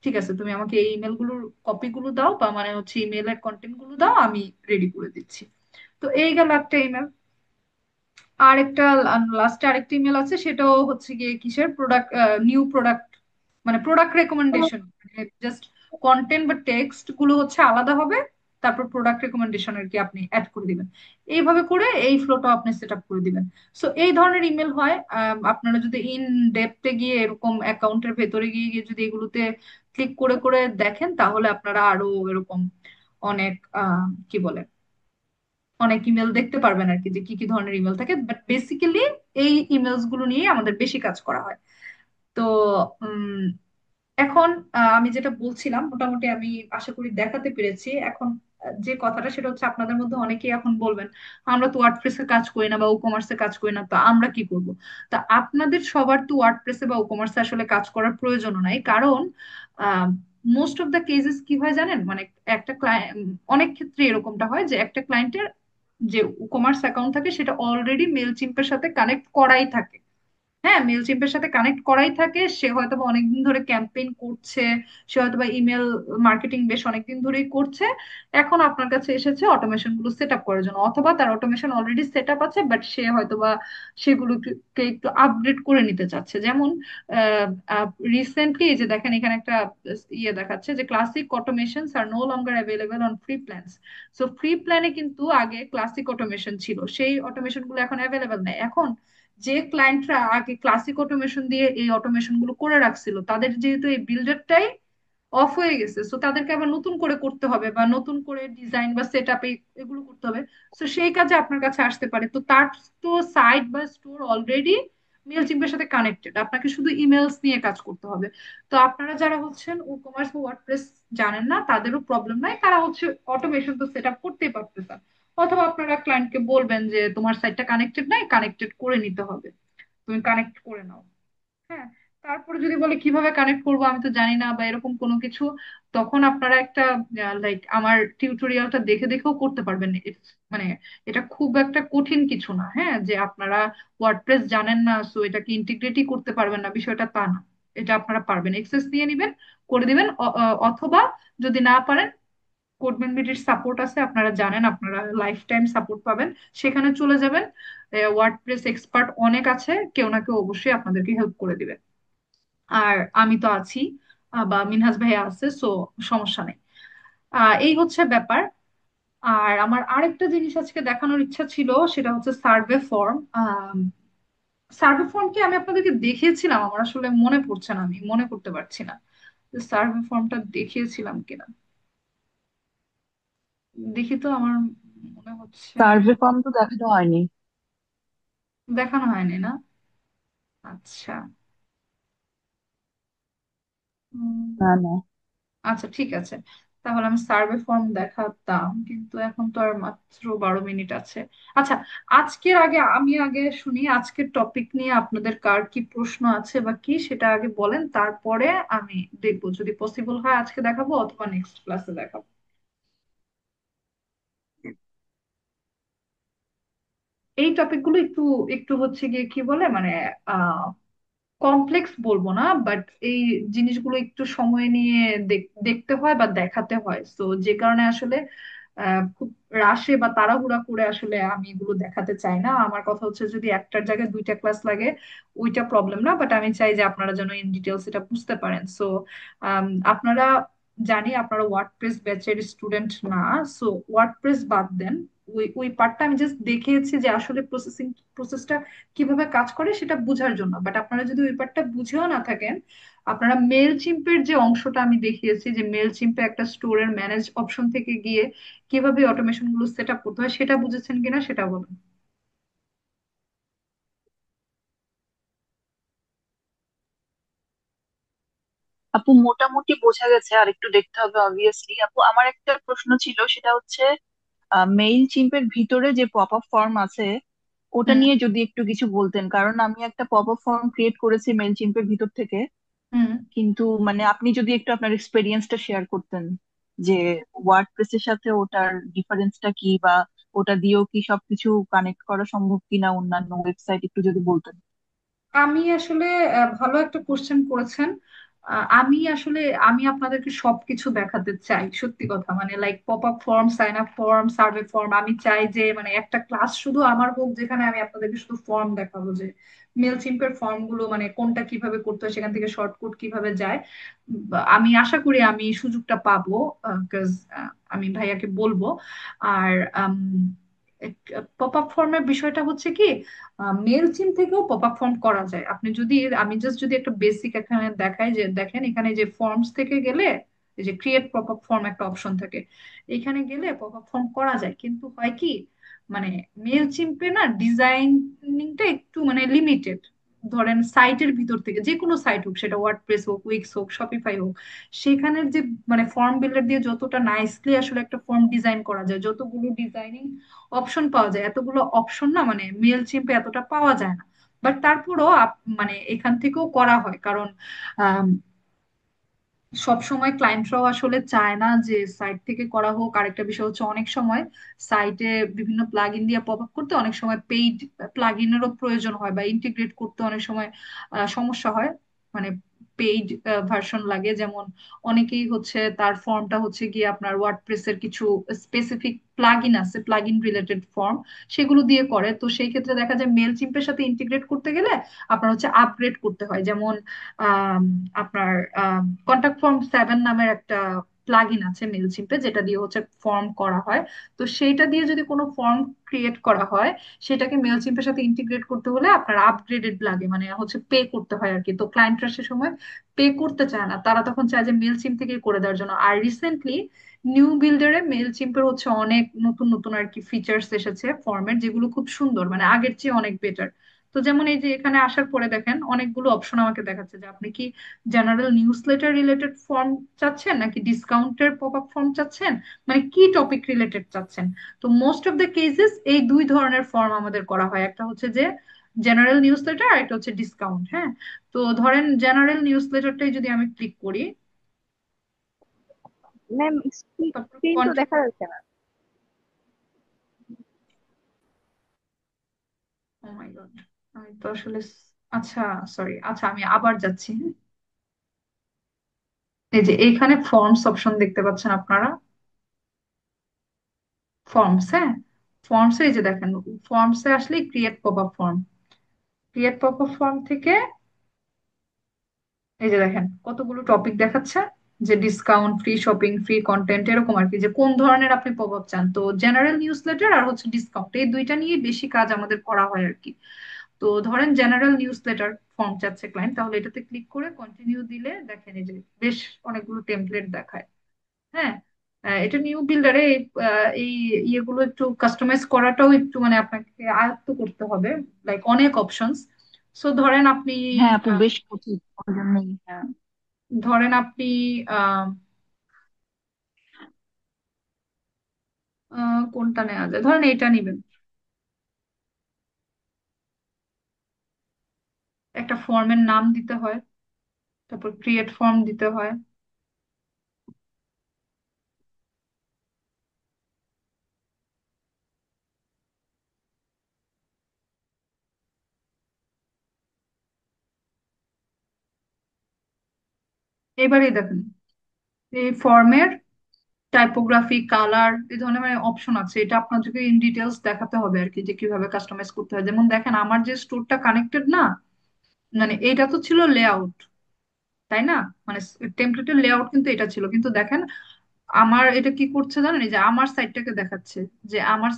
ঠিক আছে তুমি আমাকে এই ইমেল গুলোর কপি গুলো দাও, বা মানে হচ্ছে ইমেলের কন্টেন্ট গুলো দাও, আমি রেডি করে দিচ্ছি। তো এই গেল একটা ইমেল। আর একটা লাস্টে আরেকটা ইমেল আছে, সেটাও হচ্ছে গিয়ে কিসের প্রোডাক্ট, নিউ প্রোডাক্ট, মানে প্রোডাক্ট রেকমেন্ডেশন, জাস্ট কন্টেন্ট বা টেক্সট গুলো হচ্ছে আলাদা হবে, তারপর প্রোডাক্ট রেকমেন্ডেশন আর কি আপনি অ্যাড করে দিবেন। এইভাবে করে এই ফ্লোটা আপনি সেট আপ করে দিবেন। সো এই ধরনের ইমেল হয়। আপনারা যদি ইন ডেপথে গিয়ে এরকম অ্যাকাউন্টের ভেতরে গিয়ে গিয়ে যদি এগুলোতে ক্লিক করে করে দেখেন, তাহলে আপনারা আরো এরকম অনেক কি বলে অনেক ইমেল দেখতে পারবেন আর কি, যে কি কি ধরনের ইমেল থাকে। বাট বেসিক্যালি এই ইমেলস গুলো নিয়ে আমাদের বেশি কাজ করা হয়। তো উম, এখন আমি যেটা বলছিলাম মোটামুটি আমি আশা করি দেখাতে পেরেছি। এখন যে কথাটা সেটা হচ্ছে আপনাদের মধ্যে অনেকেই এখন বলবেন আমরা তো ওয়ার্ডপ্রেসে কাজ করি না বা ই কমার্সে কাজ করি না, তো আমরা কি করব। তা আপনাদের সবার তো ওয়ার্ডপ্রেসে বা ই কমার্সে আসলে কাজ করার প্রয়োজনও নাই, কারণ মোস্ট অফ দ্য কেসেস কি হয় জানেন, মানে একটা ক্লায়েন্ট, অনেক ক্ষেত্রে এরকমটা হয় যে একটা ক্লায়েন্টের যে ই কমার্স অ্যাকাউন্ট থাকে সেটা অলরেডি মেলচিম্পের সাথে কানেক্ট করাই থাকে। হ্যাঁ, মেলচিম্পের সাথে কানেক্ট করাই থাকে, সে হয়তো বা অনেকদিন ধরে ক্যাম্পেইন করছে, সে হয়তো বা ইমেল মার্কেটিং বেশ অনেকদিন ধরেই করছে। এখন আপনার কাছে এসেছে অটোমেশন গুলো সেট আপ করার জন্য, অথবা তার অটোমেশন অলরেডি সেট আপ আছে, বাট সে হয়তো বা সেগুলোকে একটু আপডেট করে নিতে চাচ্ছে। যেমন রিসেন্টলি যে দেখেন এখানে একটা ইয়ে দেখাচ্ছে যে classic automations are no longer available on free plans. So free প্ল্যানে কিন্তু আগে ক্লাসিক অটোমেশন ছিল, সেই অটোমেশন গুলো এখন অ্যাভেলেবল নেই। এখন যে ক্লায়েন্টরা আগে ক্লাসিক অটোমেশন দিয়ে এই অটোমেশন গুলো করে রাখছিল, তাদের যেহেতু এই বিল্ডারটাই অফ হয়ে গেছে, সো তাদেরকে আবার নতুন করে করতে হবে, বা নতুন করে ডিজাইন বা সেট আপ এগুলো করতে হবে। সো সেই কাজে আপনার কাছে আসতে পারে। তো তার তো সাইট বা স্টোর অলরেডি মেলচিম্পের সাথে কানেক্টেড, আপনাকে শুধু ইমেলস নিয়ে কাজ করতে হবে। তো আপনারা যারা হচ্ছেন ই কমার্স বা ওয়ার্ডপ্রেস জানেন না, তাদেরও প্রবলেম নাই, তারা হচ্ছে অটোমেশন তো সেট আপ করতেই পারতেছেন। অথবা আপনারা ক্লায়েন্টকে বলবেন যে তোমার সাইটটা কানেক্টেড নাই, কানেক্টেড করে নিতে হবে, তুমি কানেক্ট করে নাও। হ্যাঁ, তারপরে যদি বলে কিভাবে কানেক্ট করবো আমি তো জানি না বা এরকম কোনো কিছু, তখন আপনারা একটা লাইক আমার টিউটোরিয়ালটা দেখে দেখেও করতে পারবেন। মানে এটা খুব একটা কঠিন কিছু না, হ্যাঁ, যে আপনারা ওয়ার্ডপ্রেস জানেন না সো এটাকে ইন্টিগ্রেটই করতে পারবেন না, বিষয়টা তা না। এটা আপনারা পারবেন, এক্সেস দিয়ে নিবেন, করে দিবেন। অথবা যদি না পারেন, কোডম্যানভিটির সাপোর্ট আছে, আপনারা জানেন আপনারা লাইফ টাইম সাপোর্ট পাবেন, সেখানে চলে যাবেন। ওয়ার্ডপ্রেস এক্সপার্ট অনেক আছে, কেউ না কেউ অবশ্যই আপনাদেরকে হেল্প করে দিবে। আর আমি তো আছি, বা মিনহাজ ভাইয়া আছে, সো সমস্যা নেই। এই হচ্ছে ব্যাপার। আর আমার আরেকটা জিনিস আজকে দেখানোর ইচ্ছা ছিল, সেটা হচ্ছে সার্ভে ফর্ম। সার্ভে ফর্ম কি আমি আপনাদেরকে দেখিয়েছিলাম? আমার আসলে মনে পড়ছে না, আমি মনে করতে পারছি না যে সার্ভে ফর্মটা দেখিয়েছিলাম কিনা। দেখি তো, আমার মনে হচ্ছে সার্ভে ফর্ম তো দেখানো হয়নি। দেখানো হয়নি না। আচ্ছা, উম, না না। আচ্ছা ঠিক আছে, তাহলে আমি সার্ভে ফর্ম দেখাতাম, কিন্তু এখন তো আর মাত্র 12 মিনিট আছে। আচ্ছা, আজকের আগে আমি আগে শুনি আজকের টপিক নিয়ে আপনাদের কার কি প্রশ্ন আছে বা কি, সেটা আগে বলেন, তারপরে আমি দেখবো যদি পসিবল হয় আজকে দেখাবো অথবা নেক্সট ক্লাসে দেখাবো। এই টপিকগুলো একটু একটু হচ্ছে গিয়ে কি বলে মানে কমপ্লেক্স বলবো না, বাট এই জিনিসগুলো একটু সময় নিয়ে দেখতে হয় বা দেখাতে হয়, তো যে কারণে আসলে খুব রাশে বা তাড়াহুড়া করে আসলে আমি এগুলো দেখাতে চাই না। আমার কথা হচ্ছে যদি একটার জায়গায় দুইটা ক্লাস লাগে ওইটা প্রবলেম না, বাট আমি চাই যে আপনারা যেন ইন ডিটেলস এটা বুঝতে পারেন। সো আপনারা, জানি আপনারা ওয়ার্ডপ্রেস ব্যাচের স্টুডেন্ট না, সো ওয়ার্ডপ্রেস বাদ দেন, ওই ওই পার্টটা আমি জাস্ট দেখিয়েছি যে আসলে প্রসেসটা কিভাবে কাজ করে সেটা বোঝার জন্য। বাট আপনারা যদি ওই পার্টটা বুঝেও না থাকেন, আপনারা মেল চিম্পের যে অংশটা আমি দেখিয়েছি, যে মেল চিম্পে একটা স্টোরের ম্যানেজ অপশন থেকে গিয়ে কিভাবে অটোমেশন গুলো সেট আপ করতে হয় সেটা বুঝেছেন কিনা সেটা বলুন। আপু মোটামুটি বোঝা গেছে, আর একটু দেখতে হবে অবভিয়াসলি। আপু আমার একটা প্রশ্ন ছিল, সেটা হচ্ছে মেইল চিম্পের ভিতরে যে পপ আপ ফর্ম আছে ওটা হুম নিয়ে যদি একটু কিছু বলতেন, কারণ আমি একটা পপ আপ ফর্ম ক্রিয়েট করেছি মেইল চিম্পের ভিতর থেকে। হুম। কিন্তু মানে আপনি যদি একটু আপনার এক্সপেরিয়েন্সটা শেয়ার করতেন, যে ওয়ার্ডপ্রেসের সাথে ওটার ডিফারেন্সটা কি, বা ওটা দিয়েও কি সবকিছু কানেক্ট করা সম্ভব কিনা অন্যান্য ওয়েবসাইট, একটু যদি বলতেন। আমি আসলে ভালো একটা কোশ্চেন করেছেন। আমি আসলে আমি আপনাদেরকে সবকিছু দেখাতে চাই, সত্যি কথা, মানে like pop up form, sign up form, survey form. আমি চাই যে মানে একটা ক্লাস শুধু আমার হোক যেখানে আমি আপনাদেরকে শুধু ফর্ম দেখাবো, যে মেল চিম্পের ফর্ম গুলো মানে কোনটা কিভাবে করতে হয়, সেখান থেকে শর্টকাট কিভাবে যায়। আমি আশা করি আমি এই সুযোগটা পাবো, বিকজ আমি ভাইয়াকে বলবো। আর পপ আপ ফর্মের বিষয়টা হচ্ছে কি, মেল চিম থেকেও পপ আপ ফর্ম করা যায়। আপনি যদি, আমি জাস্ট যদি একটা বেসিক এখানে দেখাই, যে দেখেন এখানে যে ফর্মস থেকে গেলে এই যে ক্রিয়েট পপ আপ ফর্ম একটা অপশন থাকে, এখানে গেলে পপ আপ ফর্ম করা যায়, কিন্তু হয় কি মানে মেল চিম্পে না ডিজাইনিংটা একটু মানে লিমিটেড। ধরেন সাইটের ভিতর থেকে যে কোনো সাইট হোক, সেটা ওয়ার্ডপ্রেস হোক, উইক্স হোক, শপিফাই হোক, সেখানের যে মানে ফর্ম বিল্ডার দিয়ে যতটা নাইসলি আসলে একটা ফর্ম ডিজাইন করা যায়, যতগুলো ডিজাইনিং অপশন পাওয়া যায়, এতগুলো অপশন না মানে মেল চিম্পে এতটা পাওয়া যায় না। বাট তারপরও মানে এখান থেকেও করা হয়, কারণ সব সময় ক্লায়েন্টরাও আসলে চায় না যে সাইট থেকে করা হোক। আরেকটা বিষয় হচ্ছে অনেক সময় সাইটে বিভিন্ন প্লাগ ইন দিয়ে পপ আপ করতে অনেক সময় পেইড প্লাগ ইনেরও প্রয়োজন হয়, বা ইন্টিগ্রেট করতে অনেক সময় সমস্যা হয়, মানে পেইড ভার্সন লাগে। যেমন অনেকেই হচ্ছে তার ফর্মটা হচ্ছে গিয়ে আপনার ওয়ার্ডপ্রেসের কিছু স্পেসিফিক প্লাগ ইন আছে, প্লাগ ইন রিলেটেড ফর্ম, সেগুলো দিয়ে করে। তো সেই ক্ষেত্রে দেখা যায় মেল চিম্পের সাথে ইন্টিগ্রেট করতে গেলে আপনার হচ্ছে আপগ্রেড করতে হয়। যেমন আম, আপনার কন্টাক্ট ফর্ম 7 নামের একটা প্লাগইন আছে মেলচিম্পে, যেটা দিয়ে হচ্ছে ফর্ম করা হয়। তো সেইটা দিয়ে যদি কোনো ফর্ম ক্রিয়েট করা হয়, সেটাকে মেলচিম্পের সাথে ইন্টিগ্রেট করতে হলে আপনার আপগ্রেডেড লাগে, মানে হচ্ছে পে করতে হয় আর কি। তো ক্লায়েন্টরা সে সময় পে করতে চায় না, তারা তখন চায় যে মেলচিম থেকে করে দেওয়ার জন্য। আর রিসেন্টলি নিউ বিল্ডারে মেলচিম্পের হচ্ছে অনেক নতুন নতুন আর কি ফিচার্স এসেছে ফর্মের, যেগুলো খুব সুন্দর, মানে আগের চেয়ে অনেক বেটার। তো যেমন এই যে এখানে আসার পরে দেখেন অনেকগুলো অপশন আমাকে দেখাচ্ছে, যে আপনি কি general news letter related form চাচ্ছেন, নাকি ডিসকাউন্টের পপ আপ ফর্ম চাচ্ছেন, মানে কি টপিক রিলেটেড চাচ্ছেন। তো মোস্ট অফ দ্য কেসেস এই দুই ধরনের ফর্ম আমাদের করা হয়, একটা হচ্ছে যে জেনারেল নিউজ লেটার, আর একটা হচ্ছে ডিসকাউন্ট। হ্যাঁ, তো ধরেন জেনারেল নিউজ লেটারটাই যদি আমি ক্লিক করি, ম্যাম, তারপর স্ক্রিন তো দেখা যাচ্ছে না। ও মাই গড, আমি তো আসলে আচ্ছা সরি, আচ্ছা আমি আবার যাচ্ছি। হ্যাঁ, এই যে এইখানে ফর্মস অপশন দেখতে পাচ্ছেন আপনারা, ফর্মস। হ্যাঁ, ফর্মসে এই যে দেখেন, ফর্মসে আসলে create pop up form, create pop up form থেকে এই যে দেখেন কতগুলো টপিক দেখাচ্ছে, যে discount, free shopping, free content, এরকম আর কি, যে কোন ধরনের আপনি পপ আপ চান। তো জেনারেল নিউজ লেটার আর হচ্ছে ডিসকাউন্ট, এই দুইটা নিয়ে বেশি কাজ আমাদের করা হয় আর কি। তো ধরেন জেনারেল নিউজ লেটার ফর্ম চাচ্ছে ক্লায়েন্ট, তাহলে এটাতে ক্লিক করে কন্টিনিউ দিলে দেখেন এই যে বেশ অনেকগুলো টেমপ্লেট দেখায়। হ্যাঁ, এটা নিউ বিল্ডারে এই ইয়েগুলো একটু কাস্টমাইজ করাটাও একটু মানে আপনাকে আয়ত্ত করতে হবে, লাইক অনেক অপশনস। সো ধরেন আপনি হ্যাঁ আপু, বেশ কঠিন ওই জন্যই। হ্যাঁ। ধরেন আপনি আহ কোনটা নেওয়া যায়, ধরেন এটা নিবেন। একটা ফর্মের নাম দিতে হয়, তারপর ক্রিয়েট ফর্ম দিতে হয়। এবারে দেখেন এই ফর্মের টাইপোগ্রাফি, কালার, এই ধরনের মানে অপশন আছে। এটা আপনাদেরকে ইন ডিটেলস দেখাতে হবে আর কি, যে কিভাবে কাস্টমাইজ করতে হয়। যেমন দেখেন আমার যে স্টোরটা কানেক্টেড না, মানে এটা তো ছিল লেআউট, তাই না? মানে টেমপ্লেটের লেআউট কিন্তু এটা ছিল, কিন্তু দেখেন আমার এটা কি করছে জানেন, এই যে আমার সাইটটাকে দেখাচ্ছে যে আমার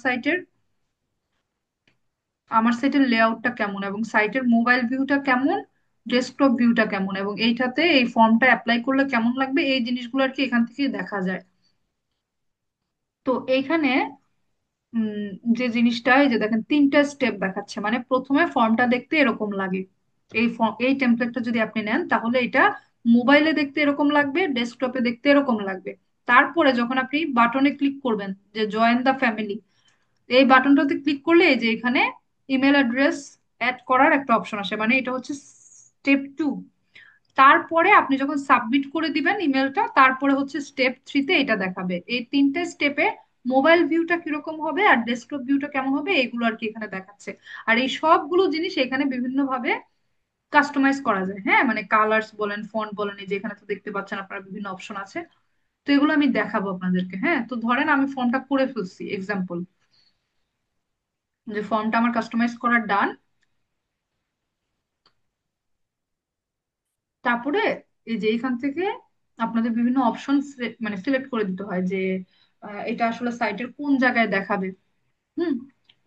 সাইটের লেআউটটা কেমন, এবং সাইটের মোবাইল ভিউটা কেমন, ডেস্কটপ ভিউটা কেমন, এবং এইটাতে এই ফর্মটা অ্যাপ্লাই করলে কেমন লাগবে, এই জিনিসগুলো আর কি এখান থেকে দেখা যায়। তো এইখানে উম, যে জিনিসটা, এই যে দেখেন তিনটা স্টেপ দেখাচ্ছে, মানে প্রথমে ফর্মটা দেখতে এরকম লাগে। এই টেমপ্লেটটা যদি আপনি নেন তাহলে এটা মোবাইলে দেখতে এরকম লাগবে, ডেস্কটপে দেখতে এরকম লাগবে। তারপরে যখন আপনি বাটনে ক্লিক করবেন যে জয়েন দা ফ্যামিলি, এই বাটনটাতে ক্লিক করলে এই যে এখানে ইমেল অ্যাড্রেস অ্যাড করার একটা অপশন আসে, মানে এটা হচ্ছে স্টেপ 2। তারপরে আপনি যখন সাবমিট করে দিবেন ইমেলটা, তারপরে হচ্ছে স্টেপ 3-তে এটা দেখাবে। এই তিনটে স্টেপে মোবাইল ভিউটা কিরকম হবে আর ডেস্কটপ ভিউটা কেমন হবে, এগুলো আর কি এখানে দেখাচ্ছে। আর এই সবগুলো জিনিস এখানে বিভিন্ন ভাবে কাস্টমাইজ করা যায়। হ্যাঁ, মানে কালার্স বলেন, ফন্ট বলেন, এই যে এখানে তো দেখতে পাচ্ছেন আপনারা বিভিন্ন অপশন আছে। তো এগুলো আমি দেখাবো আপনাদেরকে। হ্যাঁ, তো ধরেন আমি ফর্মটা করে ফেলছি, এক্সাম্পল, যে ফর্মটা আমার কাস্টমাইজ করা ডান। তারপরে এই যে এখান থেকে আপনাদের বিভিন্ন অপশন মানে সিলেক্ট করে দিতে হয় যে এটা আসলে সাইটের কোন জায়গায় দেখাবে। হুম,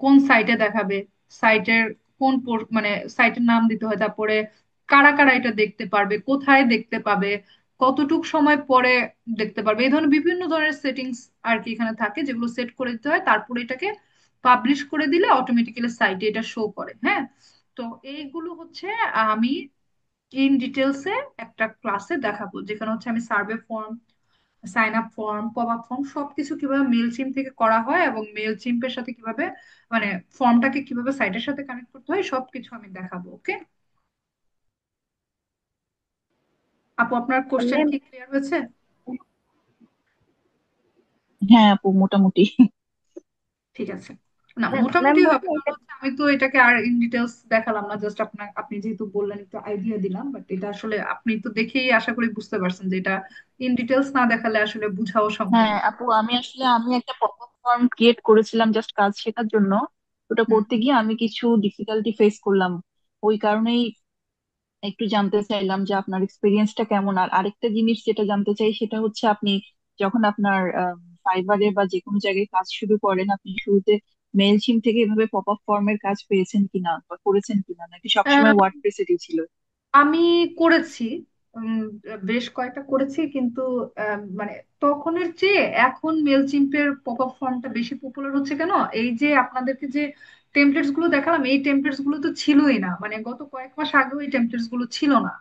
কোন সাইটে দেখাবে, সাইটের মানে সাইটের নাম দিতে হয়। তারপরে কারা কারা এটা দেখতে পারবে, কোথায় দেখতে পাবে, কতটুক সময় পরে দেখতে পারবে, এই ধরনের বিভিন্ন ধরনের সেটিংস আর কি এখানে থাকে, যেগুলো সেট করে দিতে হয়। তারপরে এটাকে পাবলিশ করে দিলে অটোমেটিক্যালি সাইটে এটা শো করে। হ্যাঁ, তো এইগুলো হচ্ছে আমি ইন ডিটেলসে একটা ক্লাসে দেখাবো, যেখানে হচ্ছে আমি survey form, sign up form, pop up form সবকিছু কিভাবে মেল চিম থেকে করা হয়, এবং মেল চিম্পের সাথে কিভাবে মানে ফর্মটাকে কিভাবে সাইটের সাথে কানেক্ট করতে হয়, সবকিছু আমি দেখাবো। ওকে আপু, আপনার কোশ্চেন ম্যাম, কি ক্লিয়ার হয়েছে? হ্যাঁ আপু, মোটামুটি। ঠিক আছে। না, ম্যাম মোটামুটি হবে, বলছি কারণ এটা। হচ্ছে আমি তো এটাকে আর ইন ডিটেলস দেখালাম না, জাস্ট আপনি যেহেতু বললেন একটু আইডিয়া দিলাম, বাট এটা আসলে আপনি তো দেখেই আশা করি বুঝতে পারছেন যে এটা ইন ডিটেলস না দেখালে আসলে বোঝাও সম্ভব হ্যাঁ না। আপু, আমি একটা পপ আপ ফর্ম ক্রিয়েট করেছিলাম জাস্ট কাজ শেখার জন্য। ওটা হুম। করতে গিয়ে আমি কিছু ডিফিকাল্টি ফেস করলাম। ওই কারণেই একটু জানতে চাইলাম যে আপনার এক্সপিরিয়েন্সটা কেমন। আর আরেকটা জিনিস যেটা জানতে চাই সেটা হচ্ছে, আপনি যখন আপনার ফাইবারে বা যে কোনো জায়গায় কাজ শুরু করেন, আপনি শুরুতে মেইলচিম থেকে এভাবে পপ আপ ফর্মের কাজ পেয়েছেন কিনা বা করেছেন কিনা, নাকি সবসময় ওয়ার্ডপ্রেসেরই ছিল? আমি করেছি, উম, বেশ কয়েকটা করেছি, কিন্তু মানে তখনের চেয়ে এখন মেলচিম্পের পপ আপ ফর্মটা বেশি পপুলার হচ্ছে কেন, এই যে আপনাদেরকে যে টেমপ্লেটস গুলো দেখালাম, এই টেমপ্লেটস গুলো তো ছিলই না, মানে গত কয়েক মাস আগেও এই টেমপ্লেটস গুলো ছিল না।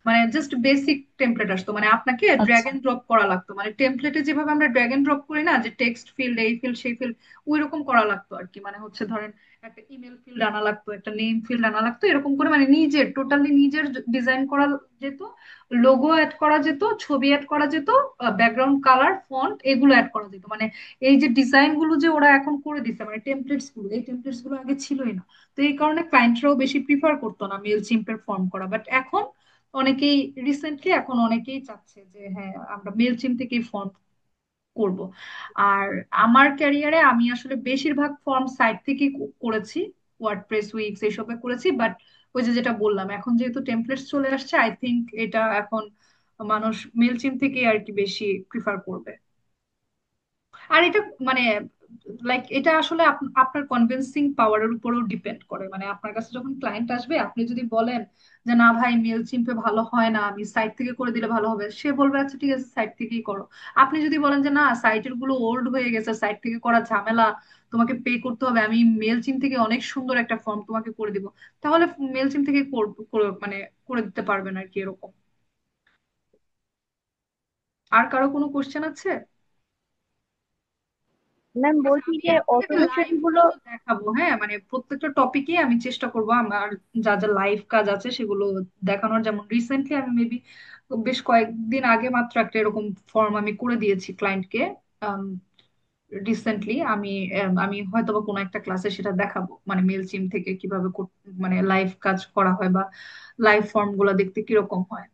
মানে জাস্ট বেসিক টেমপ্লেট আসতো, মানে আপনাকে ড্র্যাগ আচ্ছা। এন্ড ড্রপ করা লাগতো, মানে টেমপ্লেটে যেভাবে আমরা ড্র্যাগ এন্ড ড্রপ করি না, যে টেক্সট ফিল্ড, এই ফিল্ড, সেই ফিল্ড, ওই রকম করা লাগতো আর কি। মানে হচ্ছে ধরেন একটা ইমেল ফিল্ড আনা লাগতো, একটা নেম ফিল্ড আনা লাগতো, এরকম করে মানে নিজের টোটালি নিজের ডিজাইন করা যেত, লোগো অ্যাড করা যেত, ছবি অ্যাড করা যেত, ব্যাকগ্রাউন্ড কালার, ফন্ট, এগুলো অ্যাড করা যেত। মানে এই যে ডিজাইন গুলো যে ওরা এখন করে দিচ্ছে, মানে টেমপ্লেটস গুলো, এই টেমপ্লেটস গুলো আগে ছিলই না। তো এই কারণে ক্লায়েন্টরাও বেশি প্রিফার করতো না মেল চিম্পের ফর্ম করা। বাট এখন অনেকেই, রিসেন্টলি এখন অনেকেই চাচ্ছে যে হ্যাঁ আমরা মেল চিম থেকেই ফর্ম করব। আর আমার ক্যারিয়ারে আমি আসলে বেশিরভাগ ফর্ম সাইট থেকে করেছি, ওয়ার্ডপ্রেস, উইক্স এইসবে করেছি। বাট ওই যে যেটা বললাম, এখন যেহেতু টেমপ্লেটস চলে আসছে, আই থিংক এটা এখন মানুষ মেলচিম থেকে আর কি বেশি প্রিফার করবে। আর এটা মানে লাইক এটা আসলে আপনার কনভিন্সিং পাওয়ারের উপরেও ডিপেন্ড করে। মানে আপনার কাছে যখন ক্লায়েন্ট আসবে, আপনি যদি বলেন যে না ভাই মেল চিম্পে ভালো হয় না, আমি সাইট থেকে করে দিলে ভালো হবে, সে বলবে আচ্ছা ঠিক আছে সাইট থেকেই করো। আপনি যদি বলেন যে না সাইটের গুলো ওল্ড হয়ে গেছে, সাইট থেকে করা ঝামেলা, তোমাকে পে করতে হবে, আমি মেল চিম থেকে অনেক সুন্দর একটা ফর্ম তোমাকে করে দিব, তাহলে মেল চিম থেকে মানে করে দিতে পারবেন আর কি, এরকম। আর কারো কোনো কোশ্চেন আছে? ম্যাম বলছি আমি যে আপনাকে অটোমেশন লাইভ গুলো। গুলো দেখাবো, হ্যাঁ, মানে প্রত্যেকটা টপিকে আমি চেষ্টা করব আমার যা যা লাইভ কাজ আছে সেগুলো দেখানোর। যেমন রিসেন্টলি আমি মেবি বেশ কয়েকদিন আগে মাত্র একটা এরকম ফর্ম আমি করে দিয়েছি ক্লায়েন্টকে। রিসেন্টলি আমি হয়তো বা কোনো একটা ক্লাসে সেটা দেখাবো, মানে মেল চিম থেকে কিভাবে মানে লাইভ কাজ করা হয় বা লাইভ ফর্ম গুলো দেখতে কিরকম হয়।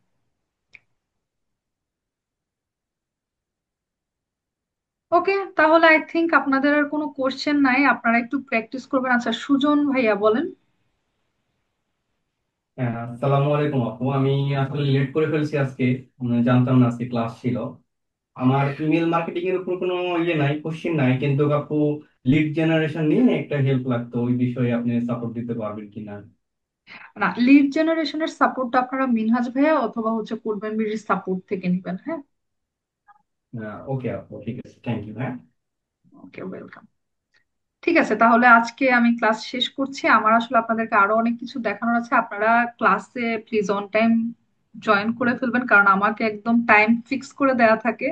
ওকে, তাহলে আই থিংক আপনাদের আর কোনো কোশ্চেন নাই, আপনারা একটু প্র্যাকটিস করবেন। আচ্ছা, সুজন ভাইয়া বলেন। হ্যাঁ, আসসালামু আলাইকুম আপু। আমি আসলে লেট করে ফেলছি আজকে, জানতাম না আজকে ক্লাস ছিল। আমার ইমেল মার্কেটিং এর উপর কোনো নাই, কোশ্চিন নাই, কিন্তু আপু লিড জেনারেশন নিয়ে একটা হেল্প লাগতো, ওই বিষয়ে আপনি সাপোর্ট দিতে পারবেন কিনা? না, লিড জেনারেশনের সাপোর্টটা আপনারা মিনহাজ ভাইয়া অথবা হচ্ছে কোরবান বিডির সাপোর্ট থেকে নেবেন, হ্যাঁ। ওকে আপু, ঠিক আছে, থ্যাংক ইউ। হ্যাঁ। ওকে, ওয়েলকাম। ঠিক আছে, তাহলে আজকে আমি ক্লাস শেষ করছি। আমার আসলে আপনাদেরকে আরো অনেক কিছু দেখানোর আছে। আপনারা ক্লাসে প্লিজ অন টাইম জয়েন করে ফেলবেন, কারণ আমাকে একদম টাইম ফিক্স করে দেয়া থাকে।